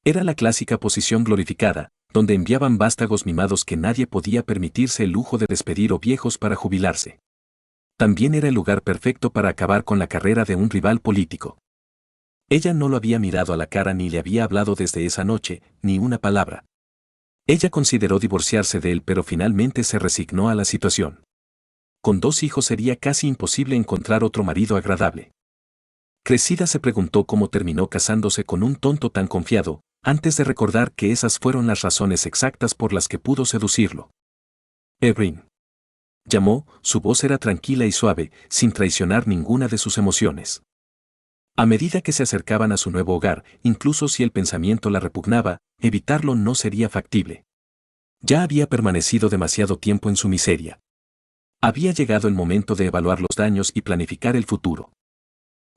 Era la clásica posición glorificada, donde enviaban vástagos mimados que nadie podía permitirse el lujo de despedir o viejos para jubilarse. También era el lugar perfecto para acabar con la carrera de un rival político. Ella no lo había mirado a la cara ni le había hablado desde esa noche, ni una palabra. Ella consideró divorciarse de él, pero finalmente se resignó a la situación. Con 2 hijos sería casi imposible encontrar otro marido agradable. Crecida se preguntó cómo terminó casándose con un tonto tan confiado, antes de recordar que esas fueron las razones exactas por las que pudo seducirlo. Evelyn. Llamó, su voz era tranquila y suave, sin traicionar ninguna de sus emociones. A medida que se acercaban a su nuevo hogar, incluso si el pensamiento la repugnaba, evitarlo no sería factible. Ya había permanecido demasiado tiempo en su miseria. Había llegado el momento de evaluar los daños y planificar el futuro.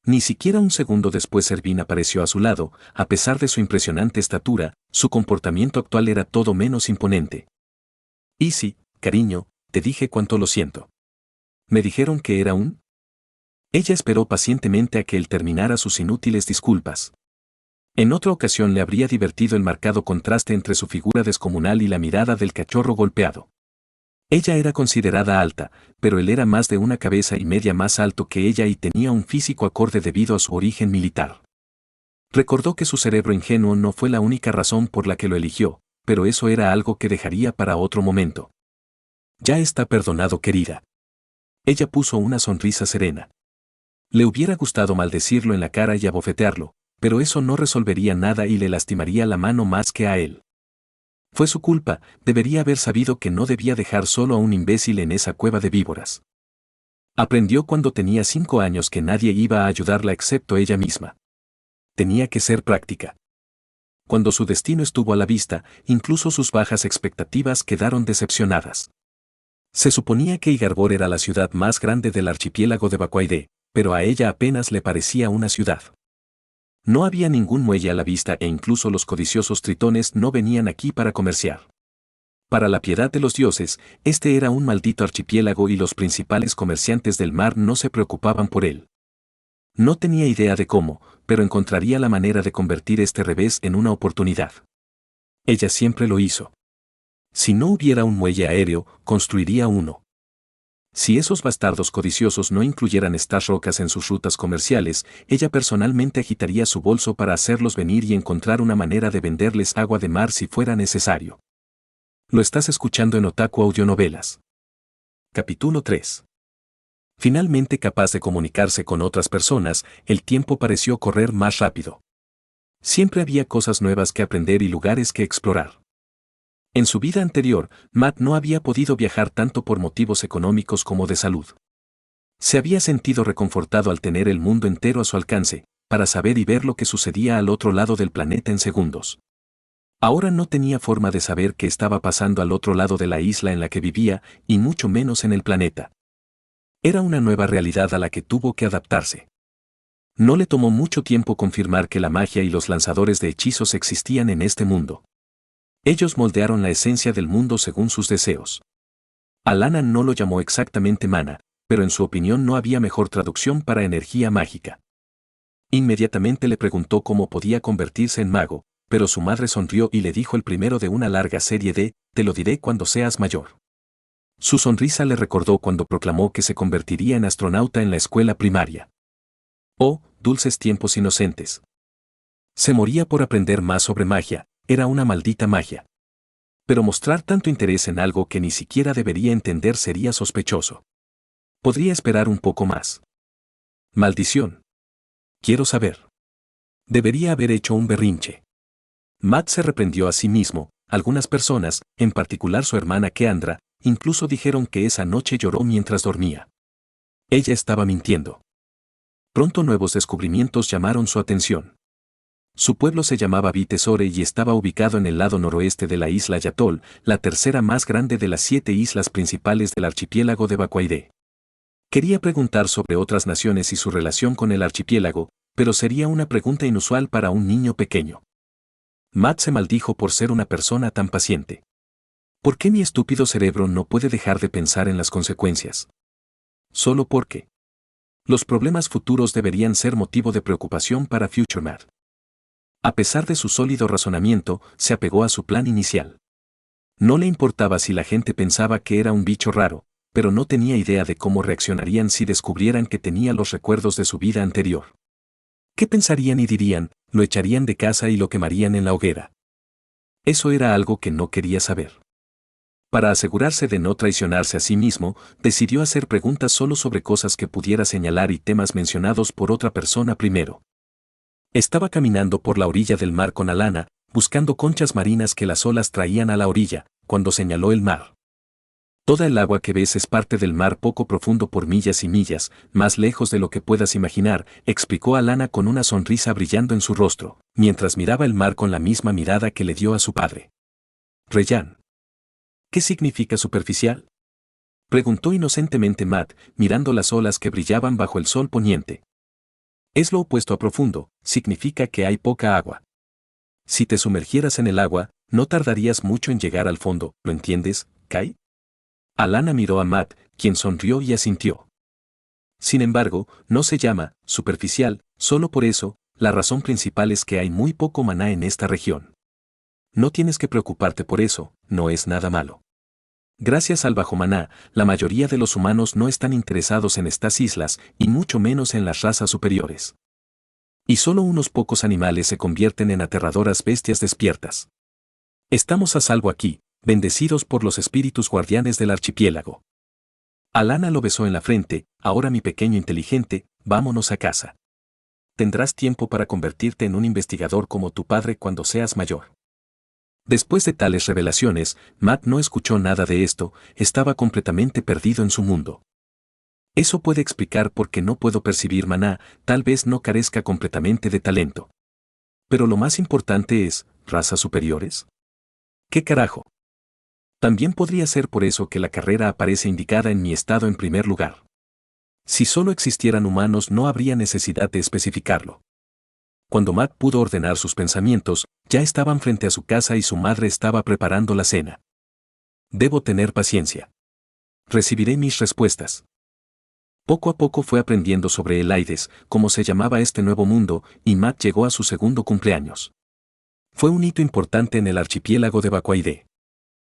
Ni siquiera un segundo después Ervin apareció a su lado, a pesar de su impresionante estatura, su comportamiento actual era todo menos imponente. Easy, cariño, te dije cuánto lo siento. Me dijeron que era un... Ella esperó pacientemente a que él terminara sus inútiles disculpas. En otra ocasión le habría divertido el marcado contraste entre su figura descomunal y la mirada del cachorro golpeado. Ella era considerada alta, pero él era más de 1,5 cabezas más alto que ella y tenía un físico acorde debido a su origen militar. Recordó que su cerebro ingenuo no fue la única razón por la que lo eligió, pero eso era algo que dejaría para otro momento. Ya está perdonado, querida. Ella puso una sonrisa serena. Le hubiera gustado maldecirlo en la cara y abofetearlo, pero eso no resolvería nada y le lastimaría la mano más que a él. Fue su culpa, debería haber sabido que no debía dejar solo a un imbécil en esa cueva de víboras. Aprendió cuando tenía 5 años que nadie iba a ayudarla excepto ella misma. Tenía que ser práctica. Cuando su destino estuvo a la vista, incluso sus bajas expectativas quedaron decepcionadas. Se suponía que Igarbor era la ciudad más grande del archipiélago de Bacuaidé, pero a ella apenas le parecía una ciudad. No había ningún muelle a la vista e incluso los codiciosos tritones no venían aquí para comerciar. Para la piedad de los dioses, este era un maldito archipiélago y los principales comerciantes del mar no se preocupaban por él. No tenía idea de cómo, pero encontraría la manera de convertir este revés en una oportunidad. Ella siempre lo hizo. Si no hubiera un muelle aéreo, construiría uno. Si esos bastardos codiciosos no incluyeran estas rocas en sus rutas comerciales, ella personalmente agitaría su bolso para hacerlos venir y encontrar una manera de venderles agua de mar si fuera necesario. Lo estás escuchando en Otaku Audionovelas. Capítulo 3. Finalmente capaz de comunicarse con otras personas, el tiempo pareció correr más rápido. Siempre había cosas nuevas que aprender y lugares que explorar. En su vida anterior, Matt no había podido viajar tanto por motivos económicos como de salud. Se había sentido reconfortado al tener el mundo entero a su alcance, para saber y ver lo que sucedía al otro lado del planeta en segundos. Ahora no tenía forma de saber qué estaba pasando al otro lado de la isla en la que vivía, y mucho menos en el planeta. Era una nueva realidad a la que tuvo que adaptarse. No le tomó mucho tiempo confirmar que la magia y los lanzadores de hechizos existían en este mundo. Ellos moldearon la esencia del mundo según sus deseos. Alana no lo llamó exactamente mana, pero en su opinión no había mejor traducción para energía mágica. Inmediatamente le preguntó cómo podía convertirse en mago, pero su madre sonrió y le dijo el primero de una larga serie de, te lo diré cuando seas mayor. Su sonrisa le recordó cuando proclamó que se convertiría en astronauta en la escuela primaria. Oh, dulces tiempos inocentes. Se moría por aprender más sobre magia. Era una maldita magia. Pero mostrar tanto interés en algo que ni siquiera debería entender sería sospechoso. Podría esperar un poco más. Maldición. Quiero saber. Debería haber hecho un berrinche. Matt se reprendió a sí mismo. Algunas personas, en particular su hermana Keandra, incluso dijeron que esa noche lloró mientras dormía. Ella estaba mintiendo. Pronto nuevos descubrimientos llamaron su atención. Su pueblo se llamaba Vitesore y estaba ubicado en el lado noroeste de la isla Yatol, la tercera más grande de las 7 islas principales del archipiélago de Bacuaidé. Quería preguntar sobre otras naciones y su relación con el archipiélago, pero sería una pregunta inusual para un niño pequeño. Matt se maldijo por ser una persona tan paciente. ¿Por qué mi estúpido cerebro no puede dejar de pensar en las consecuencias? Solo porque. Los problemas futuros deberían ser motivo de preocupación para Future Matt. A pesar de su sólido razonamiento, se apegó a su plan inicial. No le importaba si la gente pensaba que era un bicho raro, pero no tenía idea de cómo reaccionarían si descubrieran que tenía los recuerdos de su vida anterior. ¿Qué pensarían y dirían? Lo echarían de casa y lo quemarían en la hoguera. Eso era algo que no quería saber. Para asegurarse de no traicionarse a sí mismo, decidió hacer preguntas solo sobre cosas que pudiera señalar y temas mencionados por otra persona primero. Estaba caminando por la orilla del mar con Alana, buscando conchas marinas que las olas traían a la orilla, cuando señaló el mar. Toda el agua que ves es parte del mar poco profundo por millas y millas, más lejos de lo que puedas imaginar, explicó Alana con una sonrisa brillando en su rostro, mientras miraba el mar con la misma mirada que le dio a su padre. Ryan. ¿Qué significa superficial? Preguntó inocentemente Matt, mirando las olas que brillaban bajo el sol poniente. Es lo opuesto a profundo, significa que hay poca agua. Si te sumergieras en el agua, no tardarías mucho en llegar al fondo, ¿lo entiendes, Kai? Alana miró a Matt, quien sonrió y asintió. Sin embargo, no se llama superficial, solo por eso, la razón principal es que hay muy poco maná en esta región. No tienes que preocuparte por eso, no es nada malo. Gracias al bajo maná, la mayoría de los humanos no están interesados en estas islas, y mucho menos en las razas superiores. Y solo unos pocos animales se convierten en aterradoras bestias despiertas. Estamos a salvo aquí, bendecidos por los espíritus guardianes del archipiélago. Alana lo besó en la frente, ahora mi pequeño inteligente, vámonos a casa. Tendrás tiempo para convertirte en un investigador como tu padre cuando seas mayor. Después de tales revelaciones, Matt no escuchó nada de esto, estaba completamente perdido en su mundo. Eso puede explicar por qué no puedo percibir maná, tal vez no carezca completamente de talento. Pero lo más importante es, ¿razas superiores? ¿Qué carajo? También podría ser por eso que la carrera aparece indicada en mi estado en primer lugar. Si solo existieran humanos no habría necesidad de especificarlo. Cuando Matt pudo ordenar sus pensamientos, ya estaban frente a su casa y su madre estaba preparando la cena. Debo tener paciencia. Recibiré mis respuestas. Poco a poco fue aprendiendo sobre el Aides, como se llamaba este nuevo mundo, y Matt llegó a su segundo cumpleaños. Fue un hito importante en el archipiélago de Bacuaide.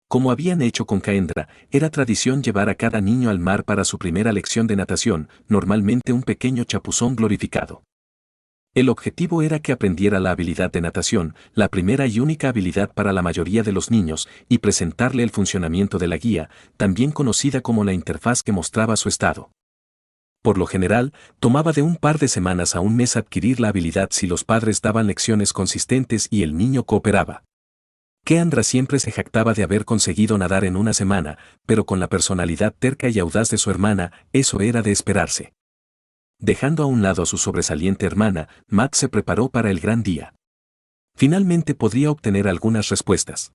Como habían hecho con Kaendra, era tradición llevar a cada niño al mar para su primera lección de natación, normalmente un pequeño chapuzón glorificado. El objetivo era que aprendiera la habilidad de natación, la primera y única habilidad para la mayoría de los niños, y presentarle el funcionamiento de la guía, también conocida como la interfaz que mostraba su estado. Por lo general, tomaba de un par de semanas a un mes adquirir la habilidad si los padres daban lecciones consistentes y el niño cooperaba. Kaendra siempre se jactaba de haber conseguido nadar en una semana, pero con la personalidad terca y audaz de su hermana, eso era de esperarse. Dejando a un lado a su sobresaliente hermana, Matt se preparó para el gran día. Finalmente podría obtener algunas respuestas.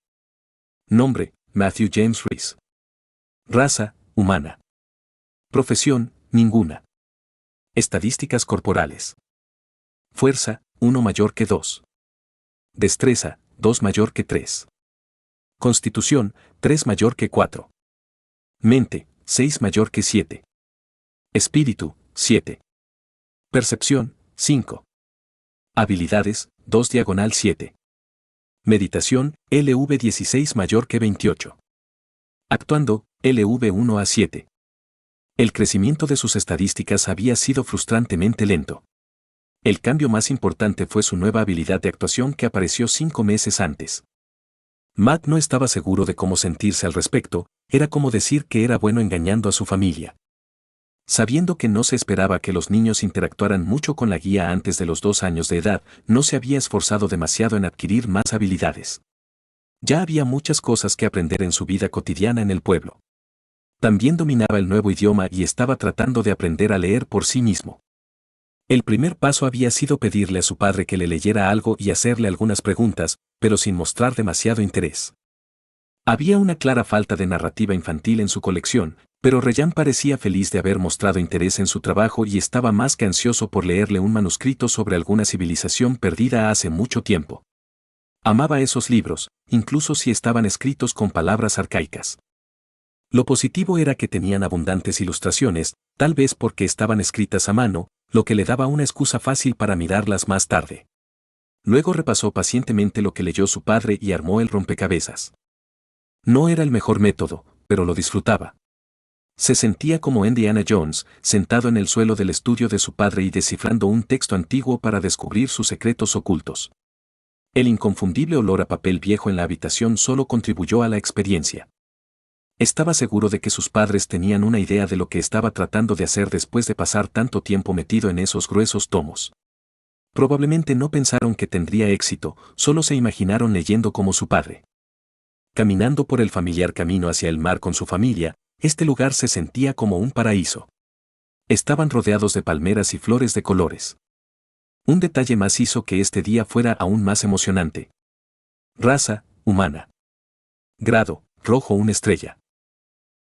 Nombre, Matthew James Reese. Raza, humana. Profesión, ninguna. Estadísticas corporales. Fuerza, 1 mayor que 2. Destreza, 2 mayor que 3. Constitución, 3 mayor que 4. Mente, 6 mayor que 7. Espíritu, 7. Percepción, 5. Habilidades, 2/7. Meditación, LV16 mayor que 28. Actuando, LV1A7. El crecimiento de sus estadísticas había sido frustrantemente lento. El cambio más importante fue su nueva habilidad de actuación que apareció 5 meses antes. Matt no estaba seguro de cómo sentirse al respecto, era como decir que era bueno engañando a su familia. Sabiendo que no se esperaba que los niños interactuaran mucho con la guía antes de los 2 años de edad, no se había esforzado demasiado en adquirir más habilidades. Ya había muchas cosas que aprender en su vida cotidiana en el pueblo. También dominaba el nuevo idioma y estaba tratando de aprender a leer por sí mismo. El primer paso había sido pedirle a su padre que le leyera algo y hacerle algunas preguntas, pero sin mostrar demasiado interés. Había una clara falta de narrativa infantil en su colección, Pero Reyán parecía feliz de haber mostrado interés en su trabajo y estaba más que ansioso por leerle un manuscrito sobre alguna civilización perdida hace mucho tiempo. Amaba esos libros, incluso si estaban escritos con palabras arcaicas. Lo positivo era que tenían abundantes ilustraciones, tal vez porque estaban escritas a mano, lo que le daba una excusa fácil para mirarlas más tarde. Luego repasó pacientemente lo que leyó su padre y armó el rompecabezas. No era el mejor método, pero lo disfrutaba. Se sentía como Indiana Jones, sentado en el suelo del estudio de su padre y descifrando un texto antiguo para descubrir sus secretos ocultos. El inconfundible olor a papel viejo en la habitación solo contribuyó a la experiencia. Estaba seguro de que sus padres tenían una idea de lo que estaba tratando de hacer después de pasar tanto tiempo metido en esos gruesos tomos. Probablemente no pensaron que tendría éxito, solo se imaginaron leyendo como su padre. Caminando por el familiar camino hacia el mar con su familia, este lugar se sentía como un paraíso. Estaban rodeados de palmeras y flores de colores. Un detalle más hizo que este día fuera aún más emocionante. Raza, humana. Grado, rojo, una estrella.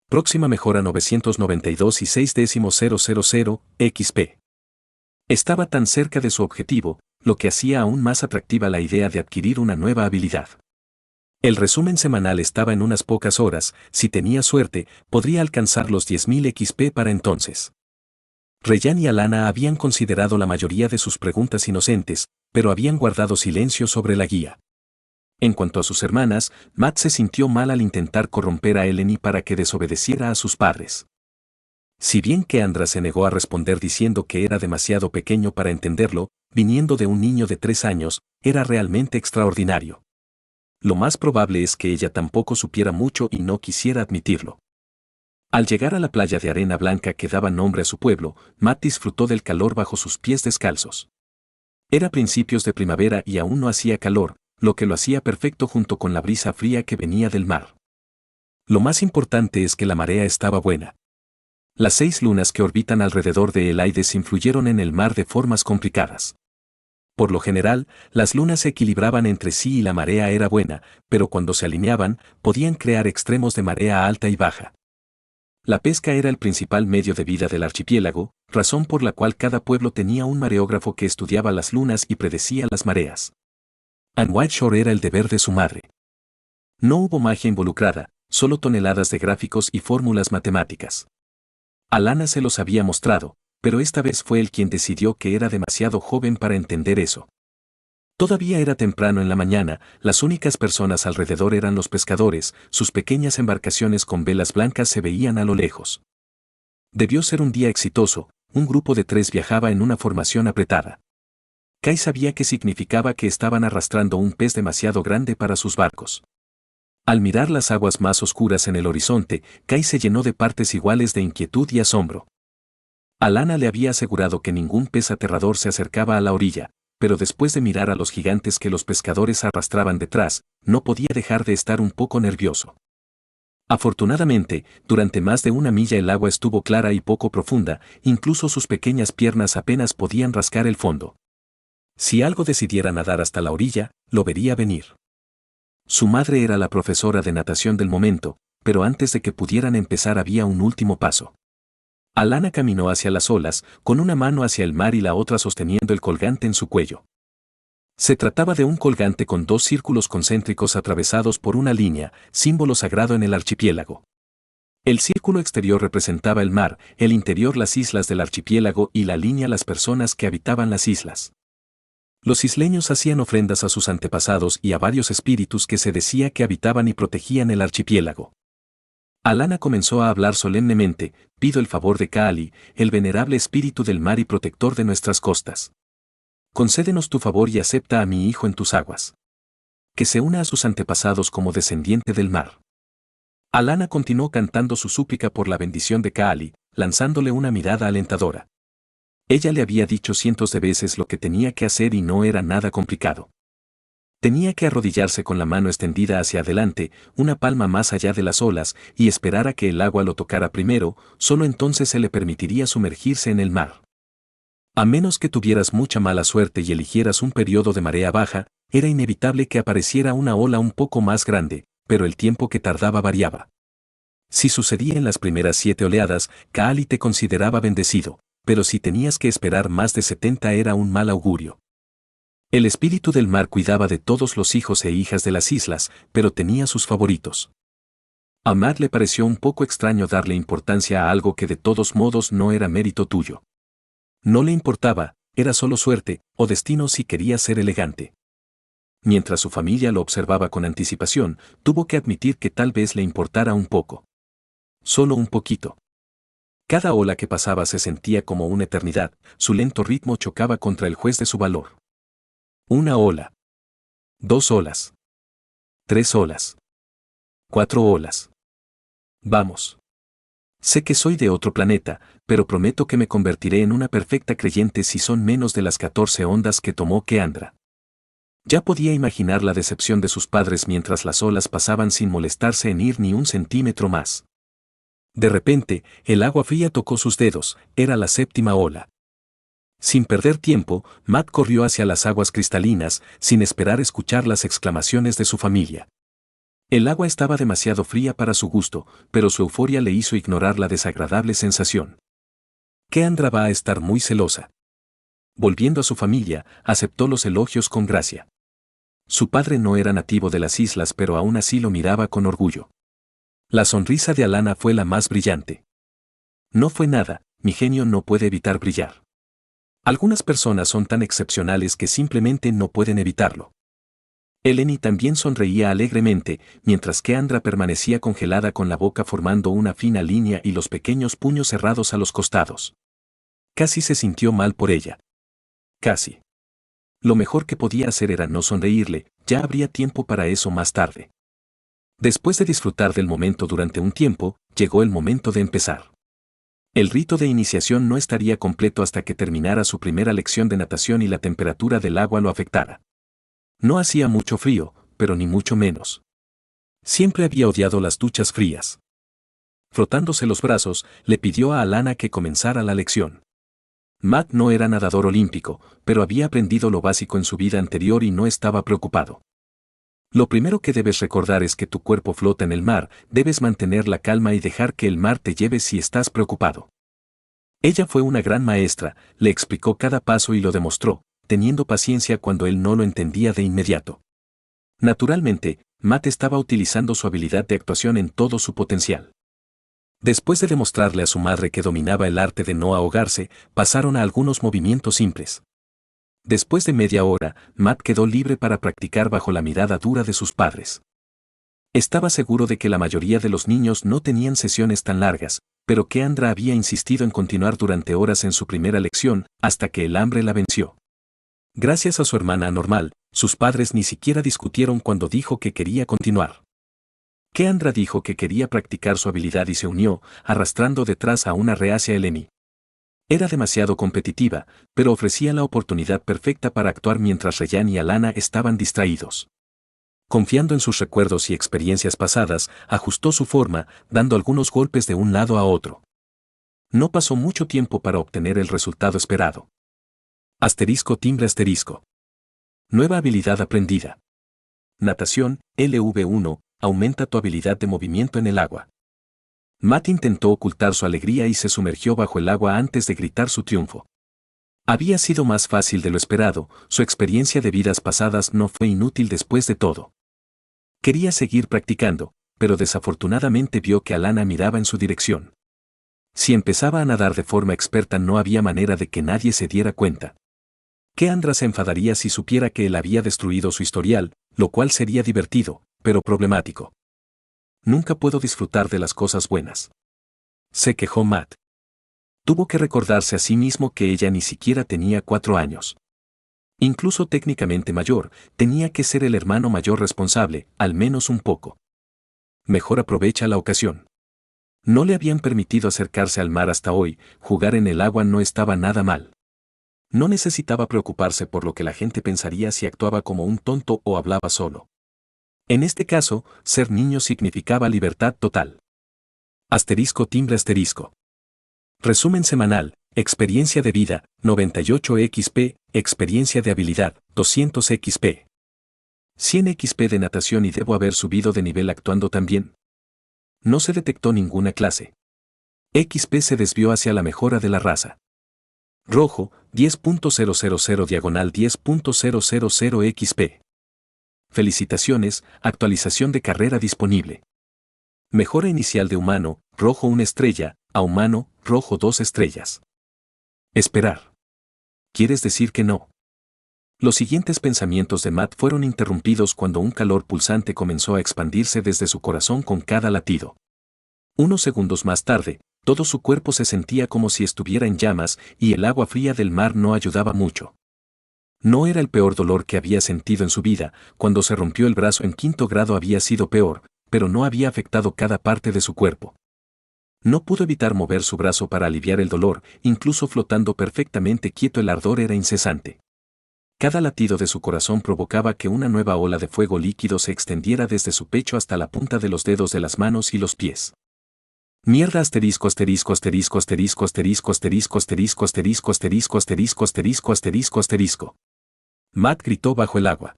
Próxima mejora 992 y 6,000 XP. Estaba tan cerca de su objetivo, lo que hacía aún más atractiva la idea de adquirir una nueva habilidad. El resumen semanal estaba en unas pocas horas, si tenía suerte, podría alcanzar los 10,000 XP para entonces. Reyán y Alana habían considerado la mayoría de sus preguntas inocentes, pero habían guardado silencio sobre la guía. En cuanto a sus hermanas, Matt se sintió mal al intentar corromper a Eleni para que desobedeciera a sus padres. Si bien Keandra se negó a responder diciendo que era demasiado pequeño para entenderlo, viniendo de un niño de 3 años, era realmente extraordinario. Lo más probable es que ella tampoco supiera mucho y no quisiera admitirlo. Al llegar a la playa de arena blanca que daba nombre a su pueblo, Matt disfrutó del calor bajo sus pies descalzos. Era principios de primavera y aún no hacía calor, lo que lo hacía perfecto junto con la brisa fría que venía del mar. Lo más importante es que la marea estaba buena. Las 6 lunas que orbitan alrededor de Elaides influyeron en el mar de formas complicadas. Por lo general, las lunas se equilibraban entre sí y la marea era buena, pero cuando se alineaban, podían crear extremos de marea alta y baja. La pesca era el principal medio de vida del archipiélago, razón por la cual cada pueblo tenía un mareógrafo que estudiaba las lunas y predecía las mareas. En Whiteshore era el deber de su madre. No hubo magia involucrada, solo toneladas de gráficos y fórmulas matemáticas. Alana se los había mostrado, pero esta vez fue él quien decidió que era demasiado joven para entender eso. Todavía era temprano en la mañana, las únicas personas alrededor eran los pescadores, sus pequeñas embarcaciones con velas blancas se veían a lo lejos. Debió ser un día exitoso, un grupo de 3 viajaba en una formación apretada. Kai sabía que significaba que estaban arrastrando un pez demasiado grande para sus barcos. Al mirar las aguas más oscuras en el horizonte, Kai se llenó de partes iguales de inquietud y asombro. Alana le había asegurado que ningún pez aterrador se acercaba a la orilla, pero después de mirar a los gigantes que los pescadores arrastraban detrás, no podía dejar de estar un poco nervioso. Afortunadamente, durante más de 1 milla el agua estuvo clara y poco profunda, incluso sus pequeñas piernas apenas podían rascar el fondo. Si algo decidiera nadar hasta la orilla, lo vería venir. Su madre era la profesora de natación del momento, pero antes de que pudieran empezar había un último paso. Alana caminó hacia las olas, con una mano hacia el mar y la otra sosteniendo el colgante en su cuello. Se trataba de un colgante con 2 círculos concéntricos atravesados por una línea, símbolo sagrado en el archipiélago. El círculo exterior representaba el mar, el interior las islas del archipiélago y la línea las personas que habitaban las islas. Los isleños hacían ofrendas a sus antepasados y a varios espíritus que se decía que habitaban y protegían el archipiélago. Alana comenzó a hablar solemnemente: pido el favor de Kaali, el venerable espíritu del mar y protector de nuestras costas. Concédenos tu favor y acepta a mi hijo en tus aguas. Que se una a sus antepasados como descendiente del mar. Alana continuó cantando su súplica por la bendición de Kaali, lanzándole una mirada alentadora. Ella le había dicho cientos de veces lo que tenía que hacer y no era nada complicado. Tenía que arrodillarse con la mano extendida hacia adelante, una palma más allá de las olas, y esperar a que el agua lo tocara primero, solo entonces se le permitiría sumergirse en el mar. A menos que tuvieras mucha mala suerte y eligieras un periodo de marea baja, era inevitable que apareciera una ola un poco más grande, pero el tiempo que tardaba variaba. Si sucedía en las primeras 7 oleadas, Kaali te consideraba bendecido, pero si tenías que esperar más de 70 era un mal augurio. El espíritu del mar cuidaba de todos los hijos e hijas de las islas, pero tenía sus favoritos. A Matt le pareció un poco extraño darle importancia a algo que de todos modos no era mérito tuyo. No le importaba, era solo suerte, o destino si quería ser elegante. Mientras su familia lo observaba con anticipación, tuvo que admitir que tal vez le importara un poco. Solo un poquito. Cada ola que pasaba se sentía como una eternidad, su lento ritmo chocaba contra el juez de su valor. Una ola. 2 olas. 3 olas. 4 olas. Vamos. Sé que soy de otro planeta, pero prometo que me convertiré en una perfecta creyente si son menos de las 14 ondas que tomó Keandra. Ya podía imaginar la decepción de sus padres mientras las olas pasaban sin molestarse en ir ni un centímetro más. De repente, el agua fría tocó sus dedos, era la 7ª ola. Sin perder tiempo, Matt corrió hacia las aguas cristalinas, sin esperar escuchar las exclamaciones de su familia. El agua estaba demasiado fría para su gusto, pero su euforia le hizo ignorar la desagradable sensación. Keandra va a estar muy celosa. Volviendo a su familia, aceptó los elogios con gracia. Su padre no era nativo de las islas, pero aún así lo miraba con orgullo. La sonrisa de Alana fue la más brillante. No fue nada, mi genio no puede evitar brillar. Algunas personas son tan excepcionales que simplemente no pueden evitarlo. Eleni también sonreía alegremente, mientras que Andra permanecía congelada con la boca formando una fina línea y los pequeños puños cerrados a los costados. Casi se sintió mal por ella. Casi. Lo mejor que podía hacer era no sonreírle, ya habría tiempo para eso más tarde. Después de disfrutar del momento durante un tiempo, llegó el momento de empezar. El rito de iniciación no estaría completo hasta que terminara su primera lección de natación y la temperatura del agua lo afectara. No hacía mucho frío, pero ni mucho menos. Siempre había odiado las duchas frías. Frotándose los brazos, le pidió a Alana que comenzara la lección. Matt no era nadador olímpico, pero había aprendido lo básico en su vida anterior y no estaba preocupado. Lo primero que debes recordar es que tu cuerpo flota en el mar, debes mantener la calma y dejar que el mar te lleve si estás preocupado. Ella fue una gran maestra, le explicó cada paso y lo demostró, teniendo paciencia cuando él no lo entendía de inmediato. Naturalmente, Matt estaba utilizando su habilidad de actuación en todo su potencial. Después de demostrarle a su madre que dominaba el arte de no ahogarse, pasaron a algunos movimientos simples. Después de media hora, Matt quedó libre para practicar bajo la mirada dura de sus padres. Estaba seguro de que la mayoría de los niños no tenían sesiones tan largas, pero Keandra había insistido en continuar durante horas en su primera lección, hasta que el hambre la venció. Gracias a su hermana anormal, sus padres ni siquiera discutieron cuando dijo que quería continuar. Keandra dijo que quería practicar su habilidad y se unió, arrastrando detrás a una reacia Eleni. Era demasiado competitiva, pero ofrecía la oportunidad perfecta para actuar mientras Ryan y Alana estaban distraídos. Confiando en sus recuerdos y experiencias pasadas, ajustó su forma, dando algunos golpes de un lado a otro. No pasó mucho tiempo para obtener el resultado esperado. Asterisco timbre asterisco. Nueva habilidad aprendida. Natación, LV1, aumenta tu habilidad de movimiento en el agua. Matt intentó ocultar su alegría y se sumergió bajo el agua antes de gritar su triunfo. Había sido más fácil de lo esperado, su experiencia de vidas pasadas no fue inútil después de todo. Quería seguir practicando, pero desafortunadamente vio que Alana miraba en su dirección. Si empezaba a nadar de forma experta no había manera de que nadie se diera cuenta. Keandra se enfadaría si supiera que él había destruido su historial, lo cual sería divertido, pero problemático. Nunca puedo disfrutar de las cosas buenas. Se quejó Matt. Tuvo que recordarse a sí mismo que ella ni siquiera tenía 4 años. Incluso técnicamente mayor, tenía que ser el hermano mayor responsable, al menos un poco. Mejor aprovecha la ocasión. No le habían permitido acercarse al mar hasta hoy, jugar en el agua no estaba nada mal. No necesitaba preocuparse por lo que la gente pensaría si actuaba como un tonto o hablaba solo. En este caso, ser niño significaba libertad total. Asterisco timbre asterisco. Resumen semanal, experiencia de vida, 98 XP, experiencia de habilidad, 200 XP. 100 XP de natación y debo haber subido de nivel actuando también. No se detectó ninguna clase. XP se desvió hacia la mejora de la raza. Rojo, 10.000 diagonal 10.000 XP. Felicitaciones, actualización de carrera disponible. Mejora inicial de humano, rojo 1 estrella, a humano, rojo 2 estrellas. Esperar. ¿Quieres decir que no? Los siguientes pensamientos de Matt fueron interrumpidos cuando un calor pulsante comenzó a expandirse desde su corazón con cada latido. Unos segundos más tarde, todo su cuerpo se sentía como si estuviera en llamas y el agua fría del mar no ayudaba mucho. No era el peor dolor que había sentido en su vida, cuando se rompió el brazo en 5º grado había sido peor, pero no había afectado cada parte de su cuerpo. No pudo evitar mover su brazo para aliviar el dolor, incluso flotando perfectamente quieto el ardor era incesante. Cada latido de su corazón provocaba que una nueva ola de fuego líquido se extendiera desde su pecho hasta la punta de los dedos de las manos y los pies. Mierda asterisco asterisco asterisco asterisco asterisco asterisco asterisco asterisco asterisco asterisco asterisco asterisco asterisco. Matt gritó bajo el agua.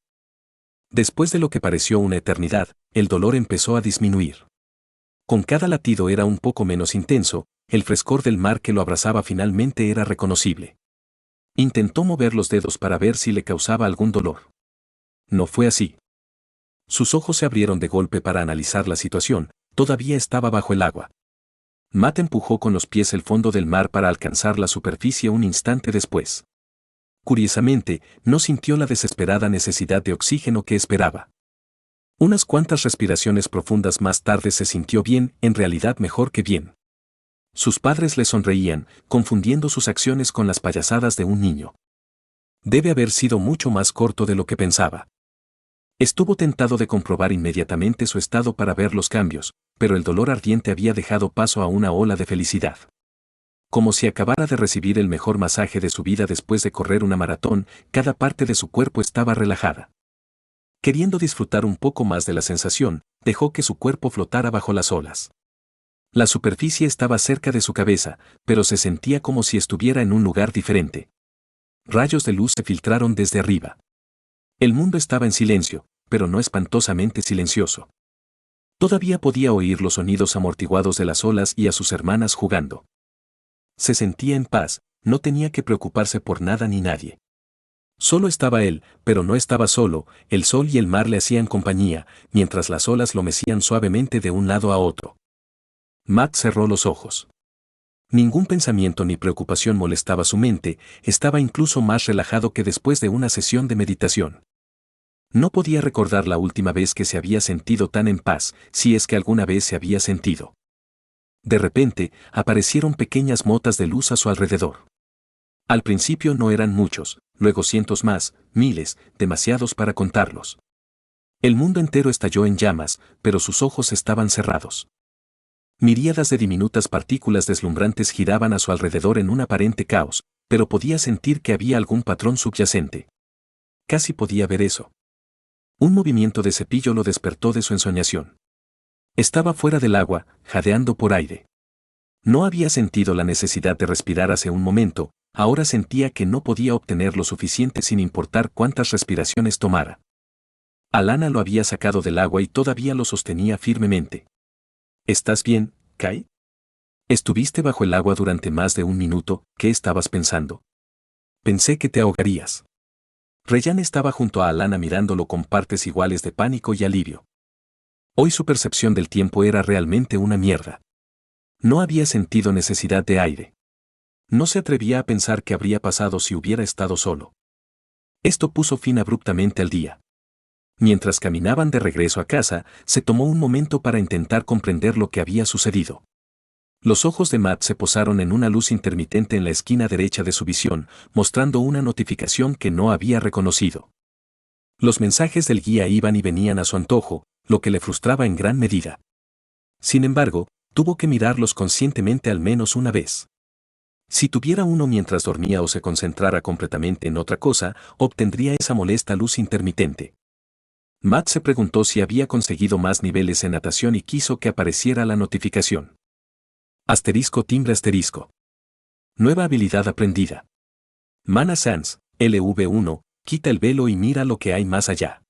Después de lo que pareció una eternidad, el dolor empezó a disminuir. Con cada latido era un poco menos intenso, el frescor del mar que lo abrazaba finalmente era reconocible. Intentó mover los dedos para ver si le causaba algún dolor. No fue así. Sus ojos se abrieron de golpe para analizar la situación, todavía estaba bajo el agua. Matt empujó con los pies el fondo del mar para alcanzar la superficie un instante después. Curiosamente, no sintió la desesperada necesidad de oxígeno que esperaba. Unas cuantas respiraciones profundas más tarde se sintió bien, en realidad mejor que bien. Sus padres le sonreían, confundiendo sus acciones con las payasadas de un niño. Debe haber sido mucho más corto de lo que pensaba. Estuvo tentado de comprobar inmediatamente su estado para ver los cambios, pero el dolor ardiente había dejado paso a una ola de felicidad. Como si acabara de recibir el mejor masaje de su vida después de correr una maratón, cada parte de su cuerpo estaba relajada. Queriendo disfrutar un poco más de la sensación, dejó que su cuerpo flotara bajo las olas. La superficie estaba cerca de su cabeza, pero se sentía como si estuviera en un lugar diferente. Rayos de luz se filtraron desde arriba. El mundo estaba en silencio, pero no espantosamente silencioso. Todavía podía oír los sonidos amortiguados de las olas y a sus hermanas jugando. Se sentía en paz, no tenía que preocuparse por nada ni nadie. Solo estaba él, pero no estaba solo, el sol y el mar le hacían compañía, mientras las olas lo mecían suavemente de un lado a otro. Matt cerró los ojos. Ningún pensamiento ni preocupación molestaba su mente, estaba incluso más relajado que después de una sesión de meditación. No podía recordar la última vez que se había sentido tan en paz, si es que alguna vez se había sentido. De repente, aparecieron pequeñas motas de luz a su alrededor. Al principio no eran muchos, luego cientos más, miles, demasiados para contarlos. El mundo entero estalló en llamas, pero sus ojos estaban cerrados. Miríadas de diminutas partículas deslumbrantes giraban a su alrededor en un aparente caos, pero podía sentir que había algún patrón subyacente. Casi podía ver eso. Un movimiento de cepillo lo despertó de su ensoñación. Estaba fuera del agua, jadeando por aire. No había sentido la necesidad de respirar hace un momento, ahora sentía que no podía obtener lo suficiente sin importar cuántas respiraciones tomara. Alana lo había sacado del agua y todavía lo sostenía firmemente. ¿Estás bien, Kai? Estuviste bajo el agua durante más de un minuto, ¿qué estabas pensando? Pensé que te ahogarías. Ryan estaba junto a Alana mirándolo con partes iguales de pánico y alivio. Hoy su percepción del tiempo era realmente una mierda. No había sentido necesidad de aire. No se atrevía a pensar qué habría pasado si hubiera estado solo. Esto puso fin abruptamente al día. Mientras caminaban de regreso a casa, se tomó un momento para intentar comprender lo que había sucedido. Los ojos de Matt se posaron en una luz intermitente en la esquina derecha de su visión, mostrando una notificación que no había reconocido. Los mensajes del guía iban y venían a su antojo, lo que le frustraba en gran medida. Sin embargo, tuvo que mirarlos conscientemente al menos una vez. Si tuviera uno mientras dormía o se concentrara completamente en otra cosa, obtendría esa molesta luz intermitente. Matt se preguntó si había conseguido más niveles en natación y quiso que apareciera la notificación. Asterisco timbre asterisco. Nueva habilidad aprendida. Mana Sans, LV1, quita el velo y mira lo que hay más allá.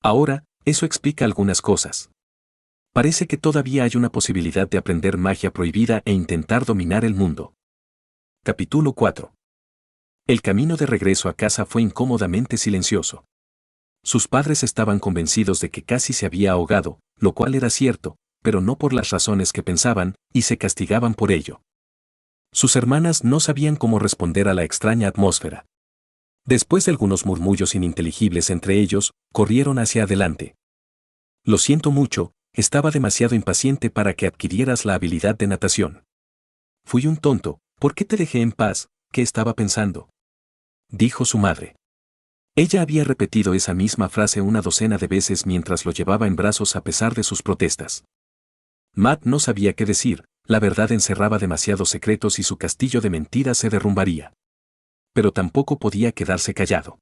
Ahora, eso explica algunas cosas. Parece que todavía hay una posibilidad de aprender magia prohibida e intentar dominar el mundo. Capítulo 4. El camino de regreso a casa fue incómodamente silencioso. Sus padres estaban convencidos de que casi se había ahogado, lo cual era cierto, pero no por las razones que pensaban, y se castigaban por ello. Sus hermanas no sabían cómo responder a la extraña atmósfera. Después de algunos murmullos ininteligibles entre ellos, corrieron hacia adelante. Lo siento mucho, estaba demasiado impaciente para que adquirieras la habilidad de natación. Fui un tonto, ¿por qué te dejé en paz? ¿Qué estaba pensando?, dijo su madre. Ella había repetido esa misma frase una docena de veces mientras lo llevaba en brazos a pesar de sus protestas. Matt no sabía qué decir, la verdad encerraba demasiados secretos y su castillo de mentiras se derrumbaría. Pero tampoco podía quedarse callado.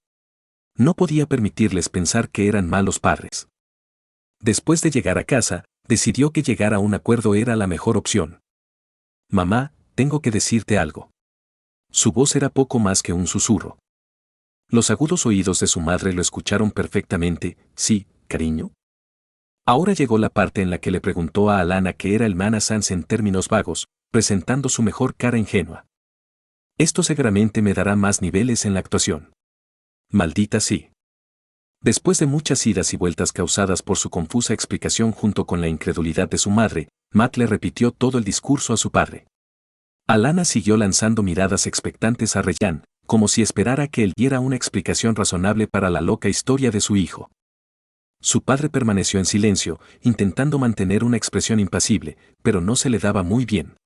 No podía permitirles pensar que eran malos padres. Después de llegar a casa, decidió que llegar a un acuerdo era la mejor opción. Mamá, tengo que decirte algo. Su voz era poco más que un susurro. Los agudos oídos de su madre lo escucharon perfectamente. Sí, cariño. Ahora llegó la parte en la que le preguntó a Alana qué era el Mana Sans en términos vagos, presentando su mejor cara ingenua. Esto seguramente me dará más niveles en la actuación. Maldita sí. Después de muchas idas y vueltas causadas por su confusa explicación junto con la incredulidad de su madre, Matt le repitió todo el discurso a su padre. Alana siguió lanzando miradas expectantes a Ryan, como si esperara que él diera una explicación razonable para la loca historia de su hijo. Su padre permaneció en silencio, intentando mantener una expresión impasible, pero no se le daba muy bien.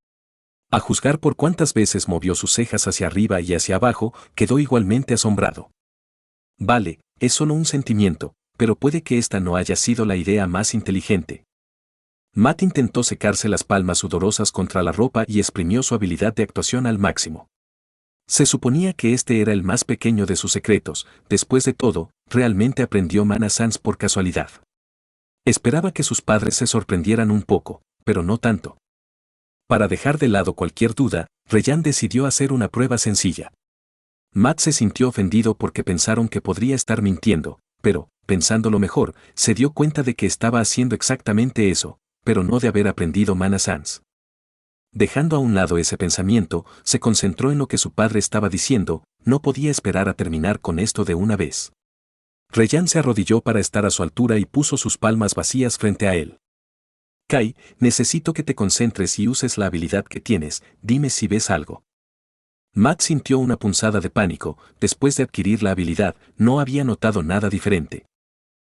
A juzgar por cuántas veces movió sus cejas hacia arriba y hacia abajo, quedó igualmente asombrado. Vale, es solo un sentimiento, pero puede que esta no haya sido la idea más inteligente. Matt intentó secarse las palmas sudorosas contra la ropa y exprimió su habilidad de actuación al máximo. Se suponía que este era el más pequeño de sus secretos, después de todo, realmente aprendió Mana Sans por casualidad. Esperaba que sus padres se sorprendieran un poco, pero no tanto. Para dejar de lado cualquier duda, Ryan decidió hacer una prueba sencilla. Matt se sintió ofendido porque pensaron que podría estar mintiendo, pero, pensándolo mejor, se dio cuenta de que estaba haciendo exactamente eso, pero no de haber aprendido Mana Sans. Dejando a un lado ese pensamiento, se concentró en lo que su padre estaba diciendo, no podía esperar a terminar con esto de una vez. Ryan se arrodilló para estar a su altura y puso sus palmas vacías frente a él. Kai, necesito que te concentres y uses la habilidad que tienes, dime si ves algo. Matt sintió una punzada de pánico, después de adquirir la habilidad, no había notado nada diferente.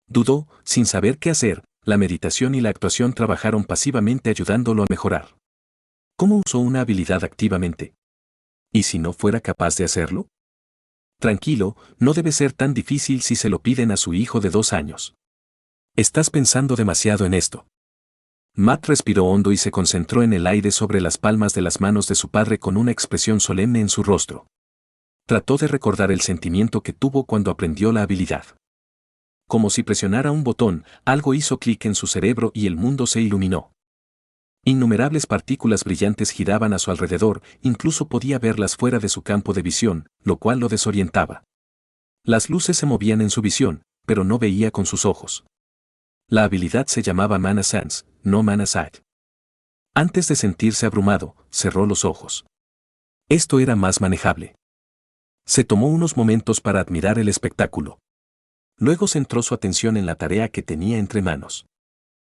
Dudó, sin saber qué hacer, la meditación y la actuación trabajaron pasivamente ayudándolo a mejorar. ¿Cómo usó una habilidad activamente? ¿Y si no fuera capaz de hacerlo? Tranquilo, no debe ser tan difícil si se lo piden a su hijo de 2 años. Estás pensando demasiado en esto. Matt respiró hondo y se concentró en el aire sobre las palmas de las manos de su padre con una expresión solemne en su rostro. Trató de recordar el sentimiento que tuvo cuando aprendió la habilidad. Como si presionara un botón, algo hizo clic en su cerebro y el mundo se iluminó. Innumerables partículas brillantes giraban a su alrededor, incluso podía verlas fuera de su campo de visión, lo cual lo desorientaba. Las luces se movían en su visión, pero no veía con sus ojos. La habilidad se llamaba Mana Sans, no Mana Sight. Antes de sentirse abrumado, cerró los ojos. Esto era más manejable. Se tomó unos momentos para admirar el espectáculo. Luego centró su atención en la tarea que tenía entre manos.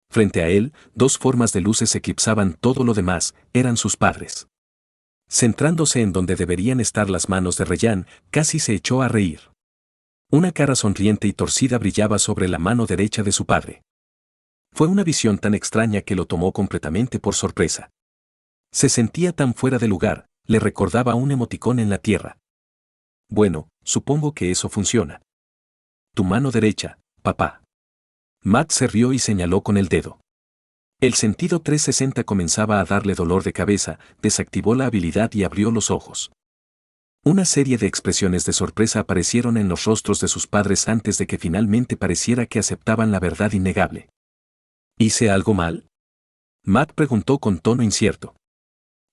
Frente a él, 2 formas de luces eclipsaban todo lo demás, eran sus padres. Centrándose en donde deberían estar las manos de Ryan, casi se echó a reír. Una cara sonriente y torcida brillaba sobre la mano derecha de su padre. Fue una visión tan extraña que lo tomó completamente por sorpresa. Se sentía tan fuera de lugar, le recordaba a un emoticón en la tierra. Bueno, supongo que eso funciona. Tu mano derecha, papá. Matt se rió y señaló con el dedo. El sentido 360 comenzaba a darle dolor de cabeza, desactivó la habilidad y abrió los ojos. Una serie de expresiones de sorpresa aparecieron en los rostros de sus padres antes de que finalmente pareciera que aceptaban la verdad innegable. ¿Hice algo mal?, Matt preguntó con tono incierto.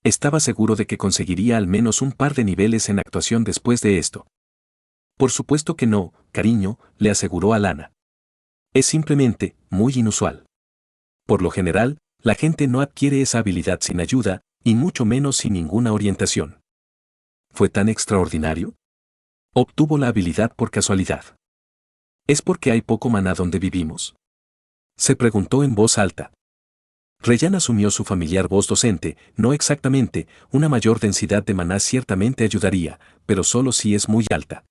Estaba seguro de que conseguiría al menos un par de niveles en actuación después de esto. Por supuesto que no, cariño, le aseguró Alana. Es simplemente muy inusual. Por lo general, la gente no adquiere esa habilidad sin ayuda, y mucho menos sin ninguna orientación. ¿Fue tan extraordinario? ¿Obtuvo la habilidad por casualidad? ¿Es porque hay poco maná donde vivimos? Se preguntó en voz alta. Rayán asumió su familiar voz docente. No exactamente, una mayor densidad de maná ciertamente ayudaría, pero solo si es muy alta.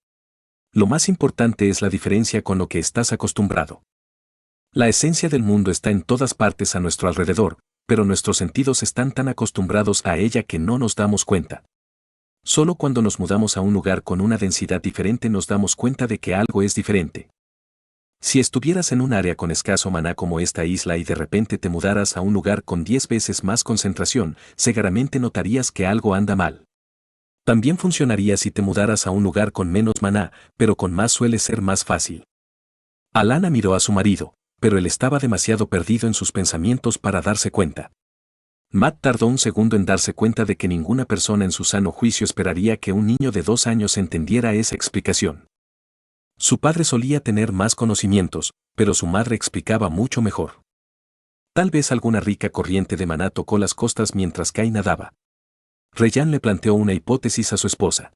Lo más importante es la diferencia con lo que estás acostumbrado. La esencia del mundo está en todas partes a nuestro alrededor, pero nuestros sentidos están tan acostumbrados a ella que no nos damos cuenta. Solo cuando nos mudamos a un lugar con una densidad diferente nos damos cuenta de que algo es diferente. Si estuvieras en un área con escaso maná como esta isla y de repente te mudaras a un lugar con 10 veces más concentración, seguramente notarías que algo anda mal. También funcionaría si te mudaras a un lugar con menos maná, pero con más suele ser más fácil. Alana miró a su marido, pero él estaba demasiado perdido en sus pensamientos para darse cuenta. Matt tardó un segundo en darse cuenta de que ninguna persona en su sano juicio esperaría que un niño de 2 años entendiera esa explicación. Su padre solía tener más conocimientos, pero su madre explicaba mucho mejor. Tal vez alguna rica corriente de maná tocó las costas mientras Kai nadaba. Rayán le planteó una hipótesis a su esposa.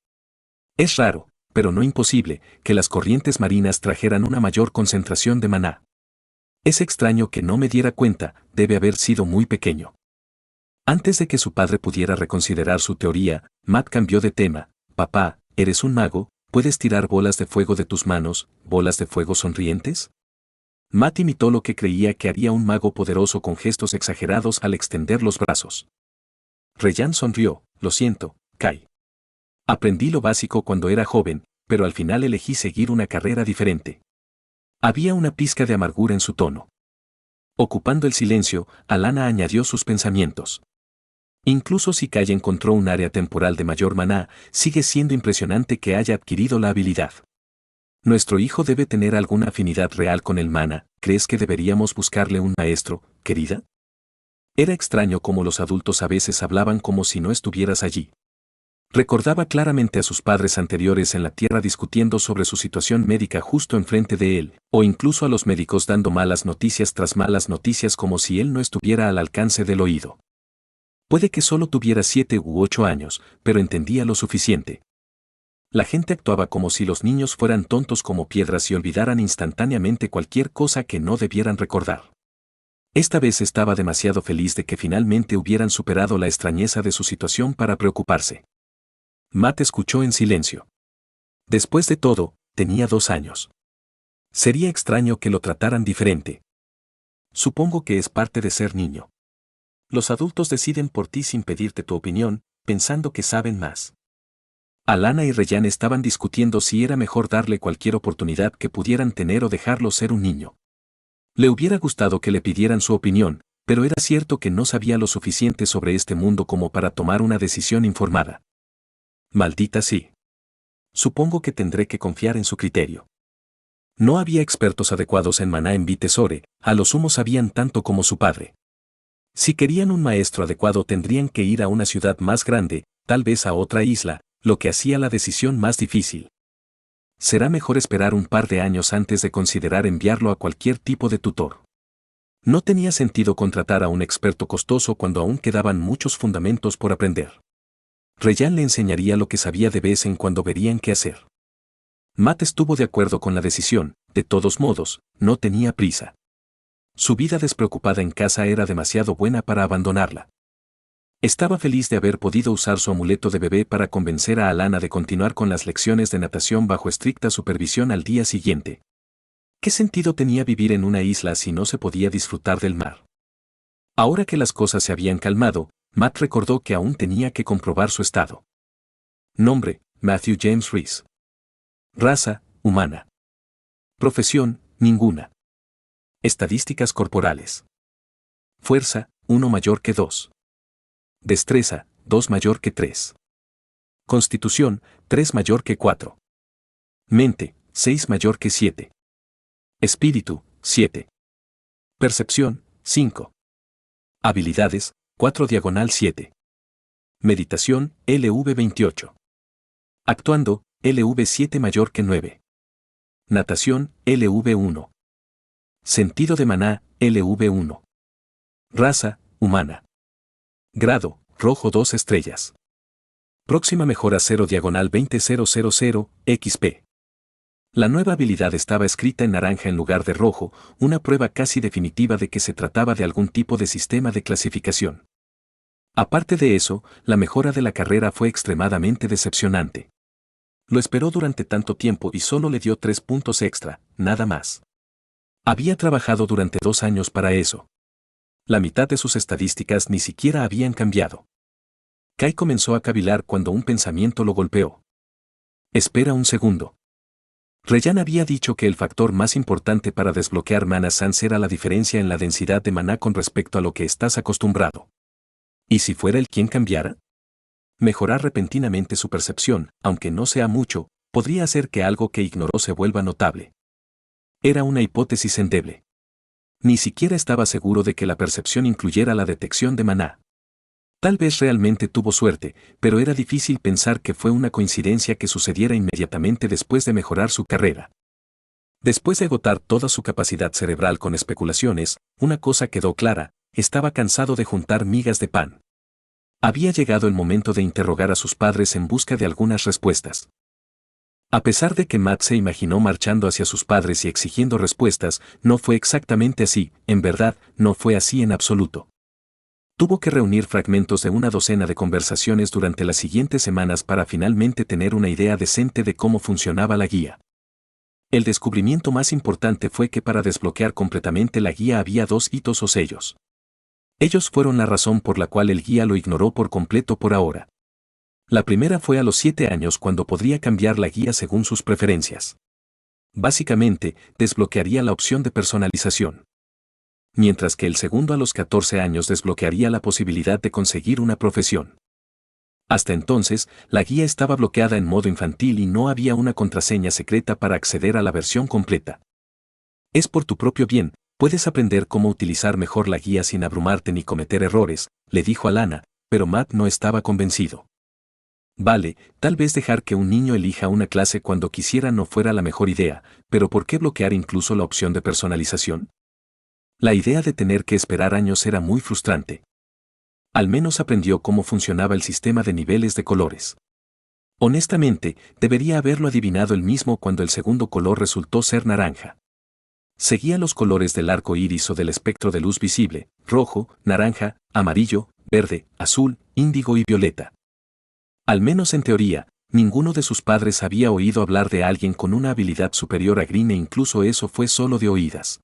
Es raro, pero no imposible, que las corrientes marinas trajeran una mayor concentración de maná. Es extraño que no me diera cuenta, debe haber sido muy pequeño. Antes de que su padre pudiera reconsiderar su teoría, Matt cambió de tema. Papá, ¿eres un mago? ¿Puedes tirar bolas de fuego de tus manos, bolas de fuego sonrientes? Matt imitó lo que creía que haría un mago poderoso con gestos exagerados al extender los brazos. Rayán sonrió. Lo siento, Kai. Aprendí lo básico cuando era joven, pero al final elegí seguir una carrera diferente. Había una pizca de amargura en su tono. Ocupando el silencio, Alana añadió sus pensamientos. Incluso si Kai encontró un área temporal de mayor maná, sigue siendo impresionante que haya adquirido la habilidad. Nuestro hijo debe tener alguna afinidad real con el maná. ¿Crees que deberíamos buscarle un maestro, querida? Era extraño cómo los adultos a veces hablaban como si no estuvieras allí. Recordaba claramente a sus padres anteriores en la tierra discutiendo sobre su situación médica justo enfrente de él, o incluso a los médicos dando malas noticias tras malas noticias como si él no estuviera al alcance del oído. Puede que solo tuviera 7 u 8 años, pero entendía lo suficiente. La gente actuaba como si los niños fueran tontos como piedras y olvidaran instantáneamente cualquier cosa que no debieran recordar. Esta vez estaba demasiado feliz de que finalmente hubieran superado la extrañeza de su situación para preocuparse. Matt escuchó en silencio. Después de todo, tenía 2 años. Sería extraño que lo trataran diferente. Supongo que es parte de ser niño. Los adultos deciden por ti sin pedirte tu opinión, pensando que saben más. Alana y Rayán estaban discutiendo si era mejor darle cualquier oportunidad que pudieran tener o dejarlo ser un niño. Le hubiera gustado que le pidieran su opinión, pero era cierto que no sabía lo suficiente sobre este mundo como para tomar una decisión informada. Maldita sí. Supongo que tendré que confiar en su criterio. No había expertos adecuados en maná en Vitesore, a lo sumo sabían tanto como su padre. Si querían un maestro adecuado tendrían que ir a una ciudad más grande, tal vez a otra isla, lo que hacía la decisión más difícil. Será mejor esperar un par de años antes de considerar enviarlo a cualquier tipo de tutor. No tenía sentido contratar a un experto costoso cuando aún quedaban muchos fundamentos por aprender. Rayán le enseñaría lo que sabía de vez en cuando verían qué hacer. Matt estuvo de acuerdo con la decisión, de todos modos, no tenía prisa. Su vida despreocupada en casa era demasiado buena para abandonarla. Estaba feliz de haber podido usar su amuleto de bebé para convencer a Alana de continuar con las lecciones de natación bajo estricta supervisión al día siguiente. ¿Qué sentido tenía vivir en una isla si no se podía disfrutar del mar? Ahora que las cosas se habían calmado, Matt recordó que aún tenía que comprobar su estado. Nombre, Matthew James Reese. Raza, humana. Profesión, ninguna. Estadísticas corporales. Fuerza, 1 mayor que 2. Destreza, 2 mayor que 3. Constitución, 3 mayor que 4. Mente, 6 mayor que 7. Espíritu, 7. Percepción, 5. Habilidades, 4/7. Meditación, LV28. Actuando, LV7 mayor que 9. Natación, LV1. Sentido de maná, LV1. Raza, humana. Grado, rojo 2 estrellas. Próxima mejora 0/20000 XP. La nueva habilidad estaba escrita en naranja en lugar de rojo, una prueba casi definitiva de que se trataba de algún tipo de sistema de clasificación. Aparte de eso, la mejora de la carrera fue extremadamente decepcionante. Lo esperó durante tanto tiempo y solo le dio 3 puntos extra, nada más. Había trabajado durante 2 años para eso. La mitad de sus estadísticas ni siquiera habían cambiado. Kai comenzó a cavilar cuando un pensamiento lo golpeó. Espera un segundo. Ryan había dicho que el factor más importante para desbloquear Mana Sans era la diferencia en la densidad de maná con respecto a lo que estás acostumbrado. ¿Y si fuera él quien cambiara? Mejorar repentinamente su percepción, aunque no sea mucho, podría hacer que algo que ignoró se vuelva notable. Era una hipótesis endeble. Ni siquiera estaba seguro de que la percepción incluyera la detección de maná. Tal vez realmente tuvo suerte, pero era difícil pensar que fue una coincidencia que sucediera inmediatamente después de mejorar su carrera. Después de agotar toda su capacidad cerebral con especulaciones, una cosa quedó clara: estaba cansado de juntar migas de pan. Había llegado el momento de interrogar a sus padres en busca de algunas respuestas. A pesar de que Matt se imaginó marchando hacia sus padres y exigiendo respuestas, no fue exactamente así, en verdad, no fue así en absoluto. Tuvo que reunir fragmentos de una docena de conversaciones durante las siguientes semanas para finalmente tener una idea decente de cómo funcionaba la guía. El descubrimiento más importante fue que para desbloquear completamente la guía había 2 hitos o sellos. Ellos fueron la razón por la cual el guía lo ignoró por completo por ahora. La primera fue a los 7 años, cuando podría cambiar la guía según sus preferencias. Básicamente, desbloquearía la opción de personalización. Mientras que el segundo a los 14 años desbloquearía la posibilidad de conseguir una profesión. Hasta entonces, la guía estaba bloqueada en modo infantil y no había una contraseña secreta para acceder a la versión completa. Es por tu propio bien, puedes aprender cómo utilizar mejor la guía sin abrumarte ni cometer errores, le dijo a Lana, pero Matt no estaba convencido. Vale, tal vez dejar que un niño elija una clase cuando quisiera no fuera la mejor idea, pero ¿por qué bloquear incluso la opción de personalización? La idea de tener que esperar años era muy frustrante. Al menos aprendió cómo funcionaba el sistema de niveles de colores. Honestamente, debería haberlo adivinado él mismo cuando el segundo color resultó ser naranja. Seguía los colores del arco iris o del espectro de luz visible: rojo, naranja, amarillo, verde, azul, índigo y violeta. Al menos en teoría, ninguno de sus padres había oído hablar de alguien con una habilidad superior a Green, e incluso eso fue solo de oídas.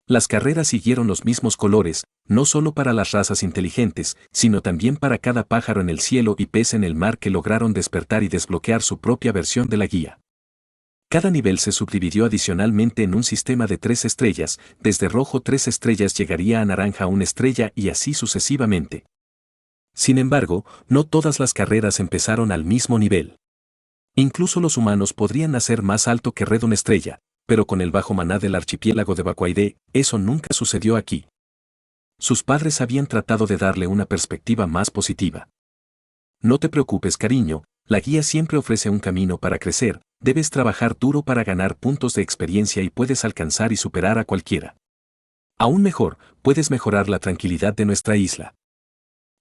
Las carreras siguieron los mismos colores, no solo para las razas inteligentes, sino también para cada pájaro en el cielo y pez en el mar que lograron despertar y desbloquear su propia versión de la guía. Cada nivel se subdividió adicionalmente en un sistema de 3 estrellas, desde rojo 3 estrellas llegaría a naranja 1 estrella y así sucesivamente. Sin embargo, no todas las carreras empezaron al mismo nivel. Incluso los humanos podrían nacer más alto que Red 1 estrella, pero con el bajo maná del archipiélago de Bakuaide, eso nunca sucedió aquí. Sus padres habían tratado de darle una perspectiva más positiva. No te preocupes, cariño, la guía siempre ofrece un camino para crecer, debes trabajar duro para ganar puntos de experiencia y puedes alcanzar y superar a cualquiera. Aún mejor, puedes mejorar la tranquilidad de nuestra isla.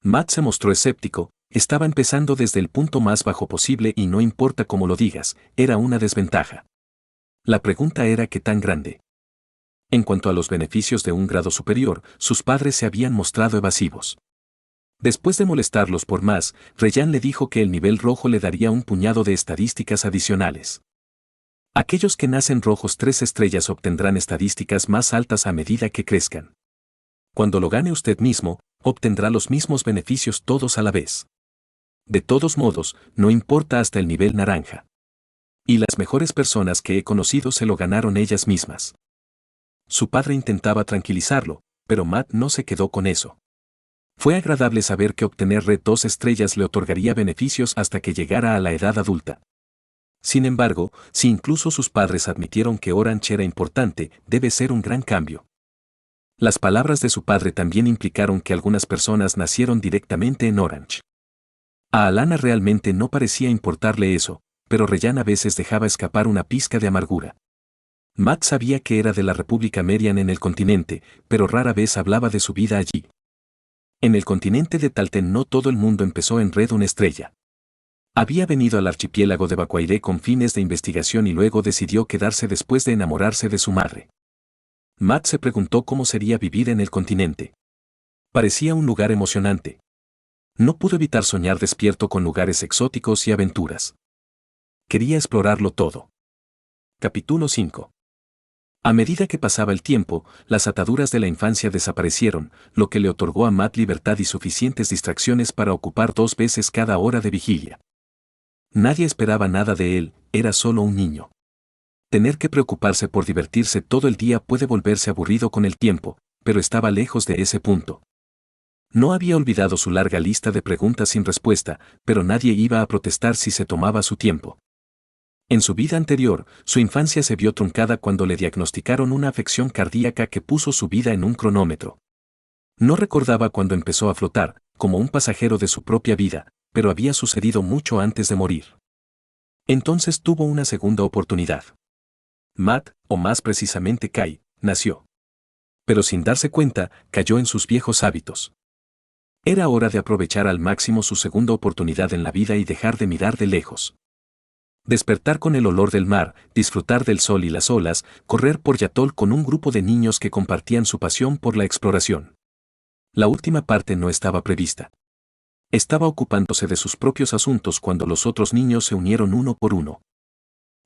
Matt se mostró escéptico, estaba empezando desde el punto más bajo posible y no importa cómo lo digas, era una desventaja. La pregunta era ¿qué tan grande? En cuanto a los beneficios de un grado superior, sus padres se habían mostrado evasivos. Después de molestarlos por más, Ryan le dijo que el nivel rojo le daría un puñado de estadísticas adicionales. Aquellos que nacen rojos 3 estrellas obtendrán estadísticas más altas a medida que crezcan. Cuando lo gane usted mismo, obtendrá los mismos beneficios todos a la vez. De todos modos, no importa hasta el nivel naranja. Y las mejores personas que he conocido se lo ganaron ellas mismas. Su padre intentaba tranquilizarlo, pero Matt no se quedó con eso. Fue agradable saber que obtener Red 2 estrellas le otorgaría beneficios hasta que llegara a la edad adulta. Sin embargo, si incluso sus padres admitieron que Orange era importante, debe ser un gran cambio. Las palabras de su padre también implicaron que algunas personas nacieron directamente en Orange. A Alana realmente no parecía importarle eso, pero Ryan a veces dejaba escapar una pizca de amargura. Matt sabía que era de la República Merian en el continente, pero rara vez hablaba de su vida allí. En el continente de Talten no todo el mundo empezó en Red una estrella. Había venido al archipiélago de Bacuairé con fines de investigación y luego decidió quedarse después de enamorarse de su madre. Matt se preguntó cómo sería vivir en el continente. Parecía un lugar emocionante. No pudo evitar soñar despierto con lugares exóticos y aventuras. Quería explorarlo todo. Capítulo 5. A medida que pasaba el tiempo, las ataduras de la infancia desaparecieron, lo que le otorgó a Matt libertad y suficientes distracciones para ocupar 2 veces cada hora de vigilia. Nadie esperaba nada de él, era solo un niño. Tener que preocuparse por divertirse todo el día puede volverse aburrido con el tiempo, pero estaba lejos de ese punto. No había olvidado su larga lista de preguntas sin respuesta, pero nadie iba a protestar si se tomaba su tiempo. En su vida anterior, su infancia se vio truncada cuando le diagnosticaron una afección cardíaca que puso su vida en un cronómetro. No recordaba cuándo empezó a flotar, como un pasajero de su propia vida, pero había sucedido mucho antes de morir. Entonces tuvo una segunda oportunidad. Matt, o más precisamente Kai, nació. Pero sin darse cuenta, cayó en sus viejos hábitos. Era hora de aprovechar al máximo su segunda oportunidad en la vida y dejar de mirar de lejos. Despertar con el olor del mar, disfrutar del sol y las olas, correr por Yatol con un grupo de niños que compartían su pasión por la exploración. La última parte no estaba prevista. Estaba ocupándose de sus propios asuntos cuando los otros niños se unieron uno por uno.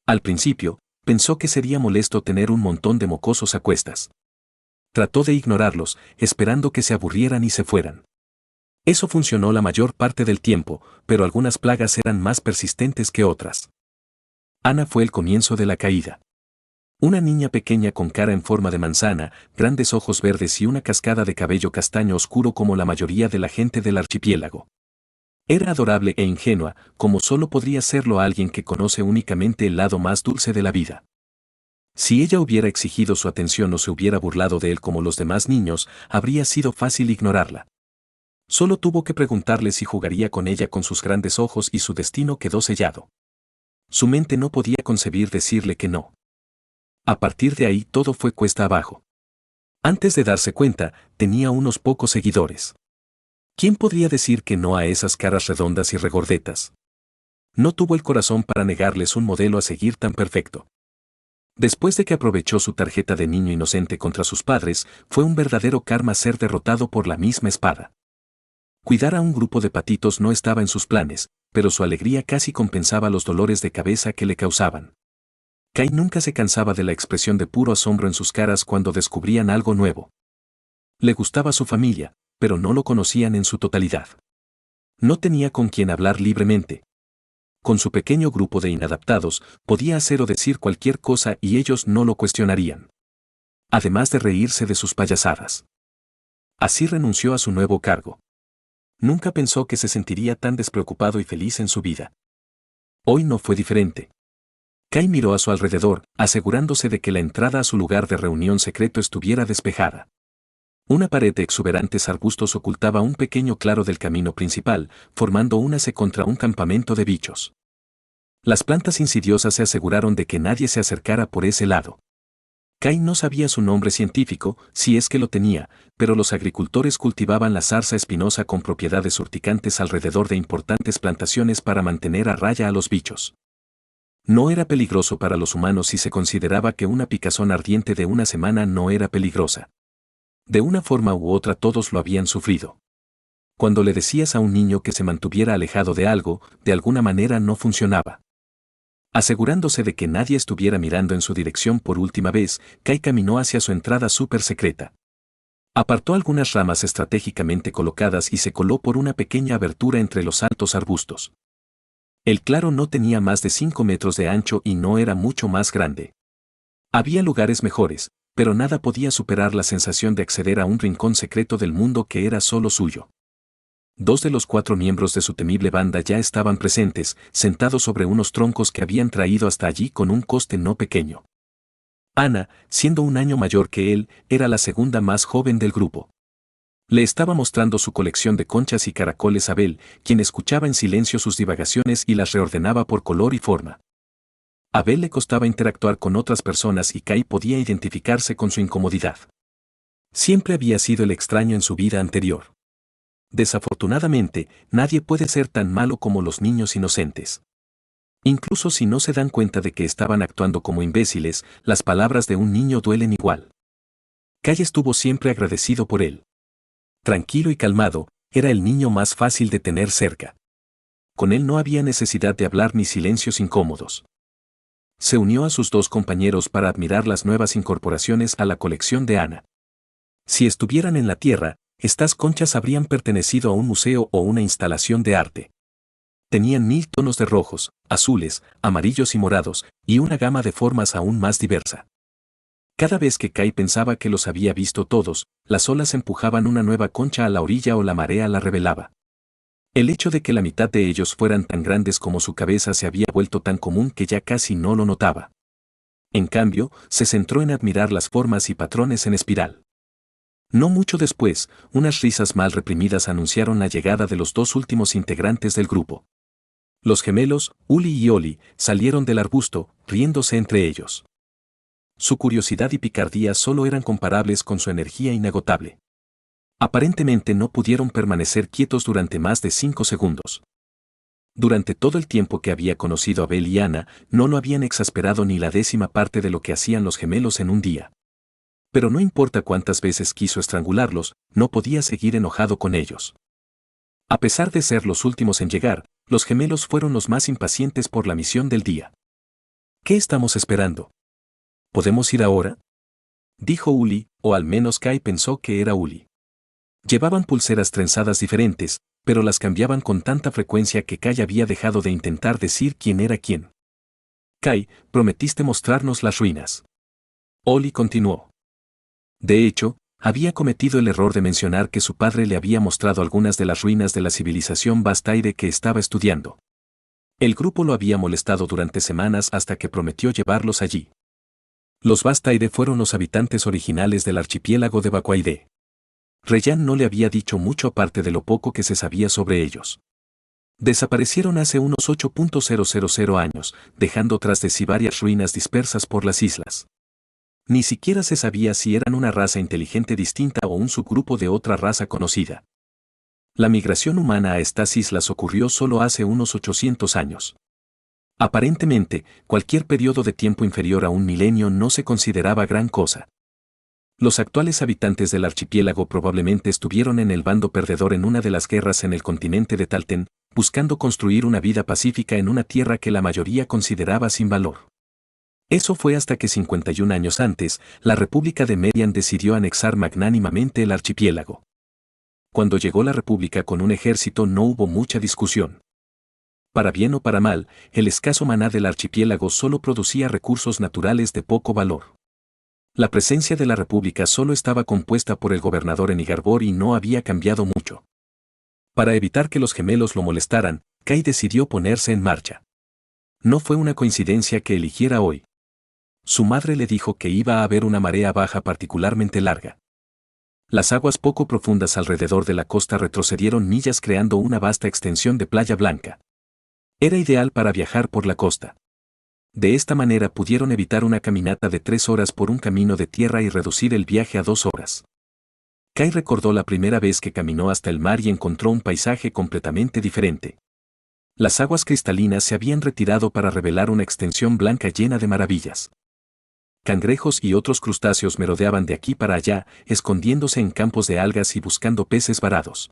Al principio, pensó que sería molesto tener un montón de mocosos a cuestas. Trató de ignorarlos, esperando que se aburrieran y se fueran. Eso funcionó la mayor parte del tiempo, pero algunas plagas eran más persistentes que otras. Ana fue el comienzo de la caída. Una niña pequeña con cara en forma de manzana, grandes ojos verdes y una cascada de cabello castaño oscuro como la mayoría de la gente del archipiélago. Era adorable e ingenua, como solo podría serlo alguien que conoce únicamente el lado más dulce de la vida. Si ella hubiera exigido su atención o se hubiera burlado de él como los demás niños, habría sido fácil ignorarla. Solo tuvo que preguntarle si jugaría con ella con sus grandes ojos y su destino quedó sellado. Su mente no podía concebir decirle que no. A partir de ahí todo fue cuesta abajo. Antes de darse cuenta, tenía unos pocos seguidores. ¿Quién podría decir que no a esas caras redondas y regordetas? No tuvo el corazón para negarles un modelo a seguir tan perfecto. Después de que aprovechó su tarjeta de niño inocente contra sus padres, fue un verdadero karma ser derrotado por la misma espada. Cuidar a un grupo de patitos no estaba en sus planes, pero su alegría casi compensaba los dolores de cabeza que le causaban. Kai nunca se cansaba de la expresión de puro asombro en sus caras cuando descubrían algo nuevo. Le gustaba su familia, pero no lo conocían en su totalidad. No tenía con quien hablar libremente. Con su pequeño grupo de inadaptados, podía hacer o decir cualquier cosa y ellos no lo cuestionarían. Además de reírse de sus payasadas. Así renunció a su nuevo cargo. Nunca pensó que se sentiría tan despreocupado y feliz en su vida. Hoy no fue diferente. Kai miró a su alrededor, asegurándose de que la entrada a su lugar de reunión secreto estuviera despejada. Una pared de exuberantes arbustos ocultaba un pequeño claro del camino principal, formando una C contra un campamento de bichos. Las plantas insidiosas se aseguraron de que nadie se acercara por ese lado. Kai no sabía su nombre científico, si es que lo tenía, pero los agricultores cultivaban la zarza espinosa con propiedades urticantes alrededor de importantes plantaciones para mantener a raya a los bichos. No era peligroso para los humanos si se consideraba que una picazón ardiente de una semana no era peligrosa. De una forma u otra todos lo habían sufrido. Cuando le decías a un niño que se mantuviera alejado de algo, de alguna manera no funcionaba. Asegurándose de que nadie estuviera mirando en su dirección por última vez, Kai caminó hacia su entrada súper secreta. Apartó algunas ramas estratégicamente colocadas y se coló por una pequeña abertura entre los altos arbustos. El claro no tenía más de 5 metros de ancho y no era mucho más grande. Había lugares mejores, pero nada podía superar la sensación de acceder a un rincón secreto del mundo que era solo suyo. 2 de los 4 miembros de su temible banda ya estaban presentes, sentados sobre unos troncos que habían traído hasta allí con un coste no pequeño. Ana, siendo un año mayor que él, era la segunda más joven del grupo. Le estaba mostrando su colección de conchas y caracoles a Bel, quien escuchaba en silencio sus divagaciones y las reordenaba por color y forma. A Bell le costaba interactuar con otras personas y Kai podía identificarse con su incomodidad. Siempre había sido el extraño en su vida anterior. Desafortunadamente, nadie puede ser tan malo como los niños inocentes. Incluso si no se dan cuenta de que estaban actuando como imbéciles, las palabras de un niño duelen igual. Kai estuvo siempre agradecido por él. Tranquilo y calmado, era el niño más fácil de tener cerca. Con él no había necesidad de hablar ni silencios incómodos. Se unió a sus dos compañeros para admirar las nuevas incorporaciones a la colección de Ana. Si estuvieran en la Tierra, estas conchas habrían pertenecido a un museo o una instalación de arte. Tenían 1000 tonos de rojos, azules, amarillos y morados, y una gama de formas aún más diversa. Cada vez que Kai pensaba que los había visto todos, las olas empujaban una nueva concha a la orilla o la marea la revelaba. El hecho de que la mitad de ellos fueran tan grandes como su cabeza se había vuelto tan común que ya casi no lo notaba. En cambio, se centró en admirar las formas y patrones en espiral. No mucho después, unas risas mal reprimidas anunciaron la llegada de los dos últimos integrantes del grupo. Los gemelos, Uli y Oli, salieron del arbusto, riéndose entre ellos. Su curiosidad y picardía solo eran comparables con su energía inagotable. Aparentemente no pudieron permanecer quietos durante más de 5 segundos. Durante todo el tiempo que había conocido a Bell y Ana, no lo habían exasperado ni la 10ª parte de lo que hacían los gemelos en un día. Pero no importa cuántas veces quiso estrangularlos, no podía seguir enojado con ellos. A pesar de ser los últimos en llegar, los gemelos fueron los más impacientes por la misión del día. ¿Qué estamos esperando? ¿Podemos ir ahora?, dijo Uli, o al menos Kai pensó que era Uli. Llevaban pulseras trenzadas diferentes, pero las cambiaban con tanta frecuencia que Kai había dejado de intentar decir quién era quién. Kai, prometiste mostrarnos las ruinas. Oli continuó. De hecho, había cometido el error de mencionar que su padre le había mostrado algunas de las ruinas de la civilización Bastaide que estaba estudiando. El grupo lo había molestado durante semanas hasta que prometió llevarlos allí. Los Bastaide fueron los habitantes originales del archipiélago de Bakuaide. Reyan no le había dicho mucho aparte de lo poco que se sabía sobre ellos. Desaparecieron hace unos 8.000 años, dejando tras de sí varias ruinas dispersas por las islas. Ni siquiera se sabía si eran una raza inteligente distinta o un subgrupo de otra raza conocida. La migración humana a estas islas ocurrió solo hace unos 800 años. Aparentemente, cualquier periodo de tiempo inferior a un milenio no se consideraba gran cosa. Los actuales habitantes del archipiélago probablemente estuvieron en el bando perdedor en una de las guerras en el continente de Talten, buscando construir una vida pacífica en una tierra que la mayoría consideraba sin valor. Eso fue hasta que 51 años antes, la República de Merian decidió anexar magnánimamente el archipiélago. Cuando llegó la República con un ejército no hubo mucha discusión. Para bien o para mal, el escaso maná del archipiélago solo producía recursos naturales de poco valor. La presencia de la República solo estaba compuesta por el gobernador Enigarbor y no había cambiado mucho. Para evitar que los gemelos lo molestaran, Kai decidió ponerse en marcha. No fue una coincidencia que eligiera hoy. Su madre le dijo que iba a haber una marea baja particularmente larga. Las aguas poco profundas alrededor de la costa retrocedieron millas creando una vasta extensión de playa blanca. Era ideal para viajar por la costa. De esta manera pudieron evitar una caminata de 3 horas por un camino de tierra y reducir el viaje a 2 horas. Kai recordó la primera vez que caminó hasta el mar y encontró un paisaje completamente diferente. Las aguas cristalinas se habían retirado para revelar una extensión blanca llena de maravillas. Cangrejos y otros crustáceos merodeaban de aquí para allá, escondiéndose en campos de algas y buscando peces varados.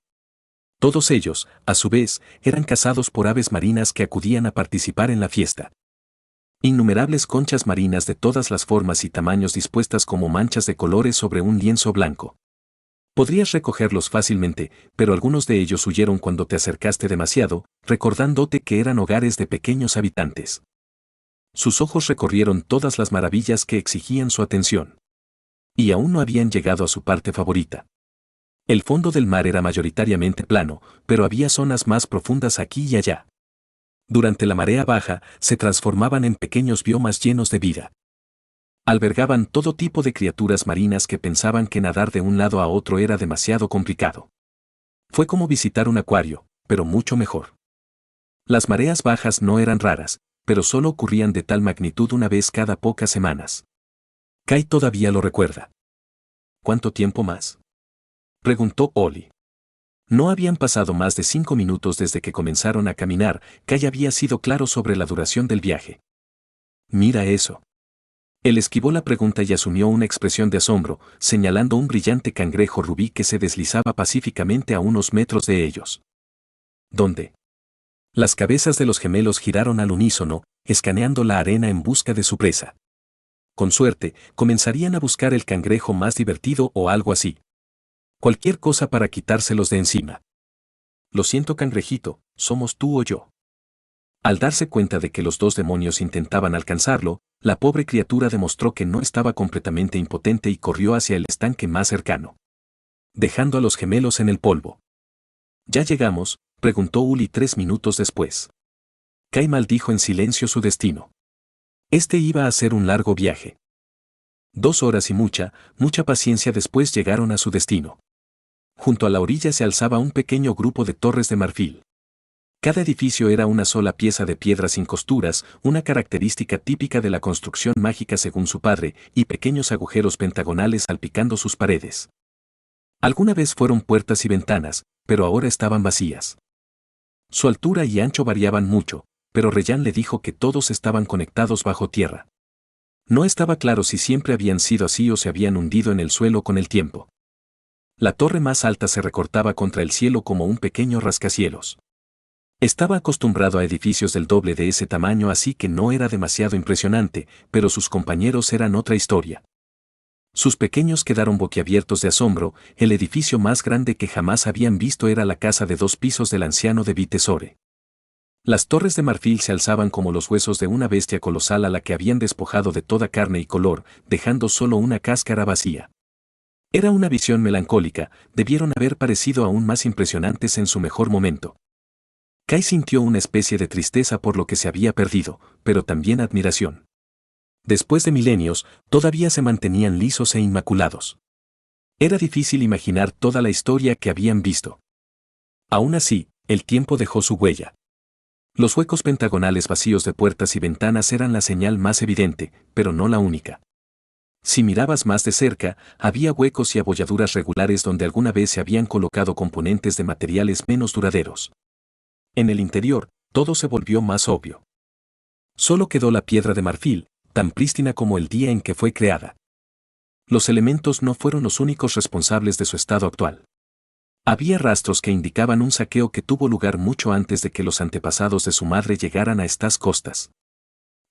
Todos ellos, a su vez, eran cazados por aves marinas que acudían a participar en la fiesta. Innumerables conchas marinas de todas las formas y tamaños dispuestas como manchas de colores sobre un lienzo blanco. Podrías recogerlos fácilmente, pero algunos de ellos huyeron cuando te acercaste demasiado, recordándote que eran hogares de pequeños habitantes. Sus ojos recorrieron todas las maravillas que exigían su atención. Y aún no habían llegado a su parte favorita. El fondo del mar era mayoritariamente plano, pero había zonas más profundas aquí y allá. Durante la marea baja, se transformaban en pequeños biomas llenos de vida. Albergaban todo tipo de criaturas marinas que pensaban que nadar de un lado a otro era demasiado complicado. Fue como visitar un acuario, pero mucho mejor. Las mareas bajas no eran raras, pero solo ocurrían de tal magnitud una vez cada pocas semanas. Kai todavía lo recuerda. ¿Cuánto tiempo más?, preguntó Ollie. No habían pasado más de 5 minutos desde que comenzaron a caminar. Kai había sido claro sobre la duración del viaje. Mira eso. Él esquivó la pregunta y asumió una expresión de asombro, señalando un brillante cangrejo rubí que se deslizaba pacíficamente a unos metros de ellos. ¿Dónde? Las cabezas de los gemelos giraron al unísono, escaneando la arena en busca de su presa. Con suerte, comenzarían a buscar el cangrejo más divertido o algo así. Cualquier cosa para quitárselos de encima. Lo siento, cangrejito, somos tú o yo. Al darse cuenta de que los dos demonios intentaban alcanzarlo, la pobre criatura demostró que no estaba completamente impotente y corrió hacia el estanque más cercano, dejando a los gemelos en el polvo. ¿Ya llegamos?, preguntó Uli 3 minutos después. Kai maldijo en silencio su destino. Este iba a ser un largo viaje. 2 horas y mucha paciencia después llegaron a su destino. Junto a la orilla se alzaba un pequeño grupo de torres de marfil. Cada edificio era una sola pieza de piedra sin costuras, una característica típica de la construcción mágica según su padre, y pequeños agujeros pentagonales salpicando sus paredes. Alguna vez fueron puertas y ventanas, pero ahora estaban vacías. Su altura y ancho variaban mucho, pero Reyán le dijo que todos estaban conectados bajo tierra. No estaba claro si siempre habían sido así o se habían hundido en el suelo con el tiempo. La torre más alta se recortaba contra el cielo como un pequeño rascacielos. Estaba acostumbrado a edificios del doble de ese tamaño, así que no era demasiado impresionante, pero sus compañeros eran otra historia. Sus pequeños quedaron boquiabiertos de asombro. El edificio más grande que jamás habían visto era la casa de 2 pisos del anciano de Vitesore. Las torres de marfil se alzaban como los huesos de una bestia colosal a la que habían despojado de toda carne y color, dejando solo una cáscara vacía. Era una visión melancólica. Debieron haber parecido aún más impresionantes en su mejor momento. Kai sintió una especie de tristeza por lo que se había perdido, pero también admiración. Después de milenios, todavía se mantenían lisos e inmaculados. Era difícil imaginar toda la historia que habían visto. Aún así, el tiempo dejó su huella. Los huecos pentagonales vacíos de puertas y ventanas eran la señal más evidente, pero no la única. Si mirabas más de cerca, había huecos y abolladuras regulares donde alguna vez se habían colocado componentes de materiales menos duraderos. En el interior, todo se volvió más obvio. Solo quedó la piedra de marfil, tan prístina como el día en que fue creada. Los elementos no fueron los únicos responsables de su estado actual. Había rastros que indicaban un saqueo que tuvo lugar mucho antes de que los antepasados de su madre llegaran a estas costas.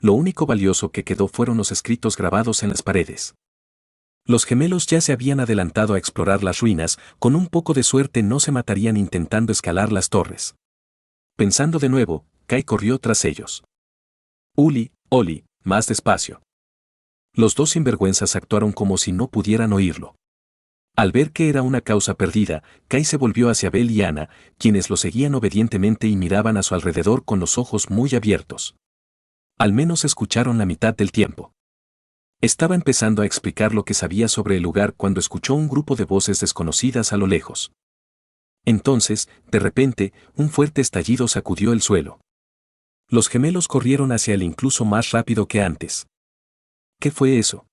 Lo único valioso que quedó fueron los escritos grabados en las paredes. Los gemelos ya se habían adelantado a explorar las ruinas. Con un poco de suerte no se matarían intentando escalar las torres. Pensando de nuevo, Kai corrió tras ellos. Ollie, más despacio. Los dos sinvergüenzas actuaron como si no pudieran oírlo. Al ver que era una causa perdida, Kai se volvió hacia Bel y Anna, quienes lo seguían obedientemente y miraban a su alrededor con los ojos muy abiertos. Al menos escucharon la mitad del tiempo. Estaba empezando a explicar lo que sabía sobre el lugar cuando escuchó un grupo de voces desconocidas a lo lejos. Entonces, de repente, un fuerte estallido sacudió el suelo. Los gemelos corrieron hacia él incluso más rápido que antes. ¿Qué fue eso?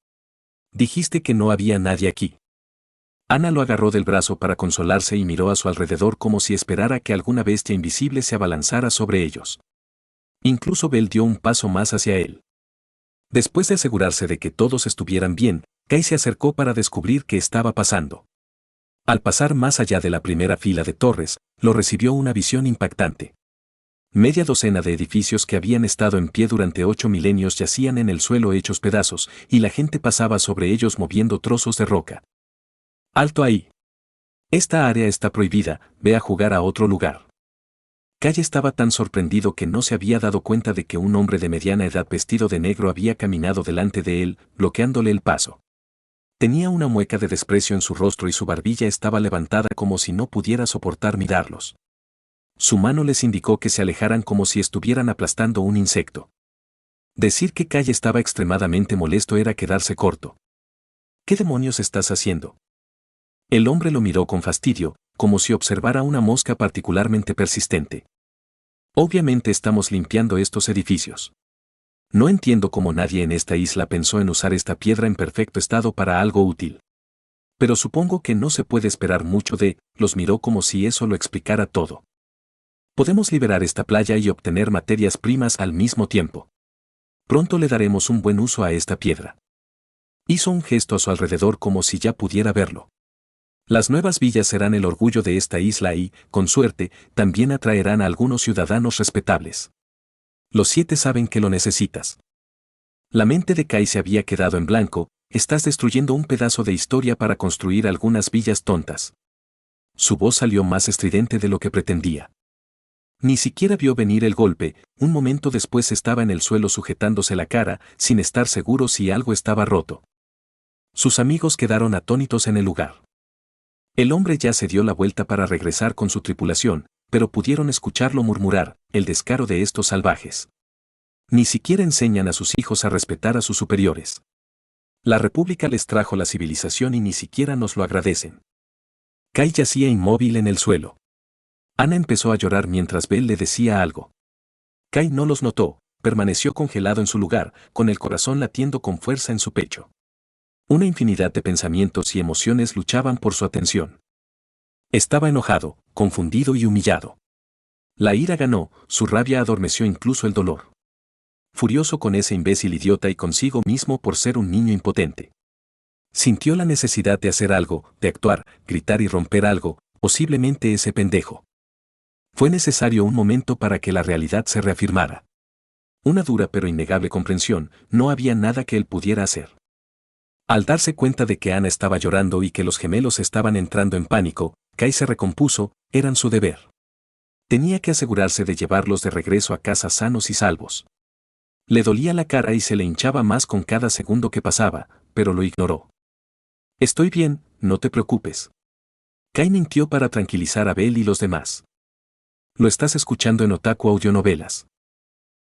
Dijiste que no había nadie aquí. Ana lo agarró del brazo para consolarse y miró a su alrededor como si esperara que alguna bestia invisible se abalanzara sobre ellos. Incluso Bel dio un paso más hacia él. Después de asegurarse de que todos estuvieran bien, Kai se acercó para descubrir qué estaba pasando. Al pasar más allá de la primera fila de torres, lo recibió una visión impactante. Media docena de edificios que habían estado en pie durante 8 milenios yacían en el suelo hechos pedazos, y la gente pasaba sobre ellos moviendo trozos de roca. ¡Alto ahí! Esta área está prohibida, ve a jugar a otro lugar. Kai estaba tan sorprendido que no se había dado cuenta de que un hombre de mediana edad vestido de negro había caminado delante de él, bloqueándole el paso. Tenía una mueca de desprecio en su rostro y su barbilla estaba levantada como si no pudiera soportar mirarlos. Su mano les indicó que se alejaran como si estuvieran aplastando un insecto. Decir que Kai estaba extremadamente molesto era quedarse corto. ¿Qué demonios estás haciendo? El hombre lo miró con fastidio, como si observara una mosca particularmente persistente. Obviamente estamos limpiando estos edificios. No entiendo cómo nadie en esta isla pensó en usar esta piedra en perfecto estado para algo útil. Pero supongo que no se puede esperar mucho de, los miró como si eso lo explicara todo. Podemos liberar esta playa y obtener materias primas al mismo tiempo. Pronto le daremos un buen uso a esta piedra. Hizo un gesto a su alrededor como si ya pudiera verlo. Las nuevas villas serán el orgullo de esta isla y, con suerte, también atraerán a algunos ciudadanos respetables. Los 7 saben que lo necesitas. La mente de Kai se había quedado en blanco. Estás destruyendo un pedazo de historia para construir algunas villas tontas. Su voz salió más estridente de lo que pretendía. Ni siquiera vio venir el golpe. Un momento después estaba en el suelo sujetándose la cara, sin estar seguro si algo estaba roto. Sus amigos quedaron atónitos en el lugar. El hombre ya se dio la vuelta para regresar con su tripulación, pero pudieron escucharlo murmurar, el descaro de estos salvajes. Ni siquiera enseñan a sus hijos a respetar a sus superiores. La República les trajo la civilización y ni siquiera nos lo agradecen. Kai yacía inmóvil en el suelo. Ana empezó a llorar mientras Bell le decía algo. Kai no los notó, permaneció congelado en su lugar, con el corazón latiendo con fuerza en su pecho. Una infinidad de pensamientos y emociones luchaban por su atención. Estaba enojado, confundido y humillado. La ira ganó, su rabia adormeció incluso el dolor. Furioso con ese imbécil idiota y consigo mismo por ser un niño impotente. Sintió la necesidad de hacer algo, de actuar, gritar y romper algo, posiblemente ese pendejo. Fue necesario un momento para que la realidad se reafirmara. Una dura pero innegable comprensión, no había nada que él pudiera hacer. Al darse cuenta de que Ana estaba llorando y que los gemelos estaban entrando en pánico, Kai se recompuso, eran su deber. Tenía que asegurarse de llevarlos de regreso a casa sanos y salvos. Le dolía la cara y se le hinchaba más con cada segundo que pasaba, pero lo ignoró. Estoy bien, no te preocupes. Kai mintió para tranquilizar a Bell y los demás. Lo estás escuchando en Otaku Audionovelas.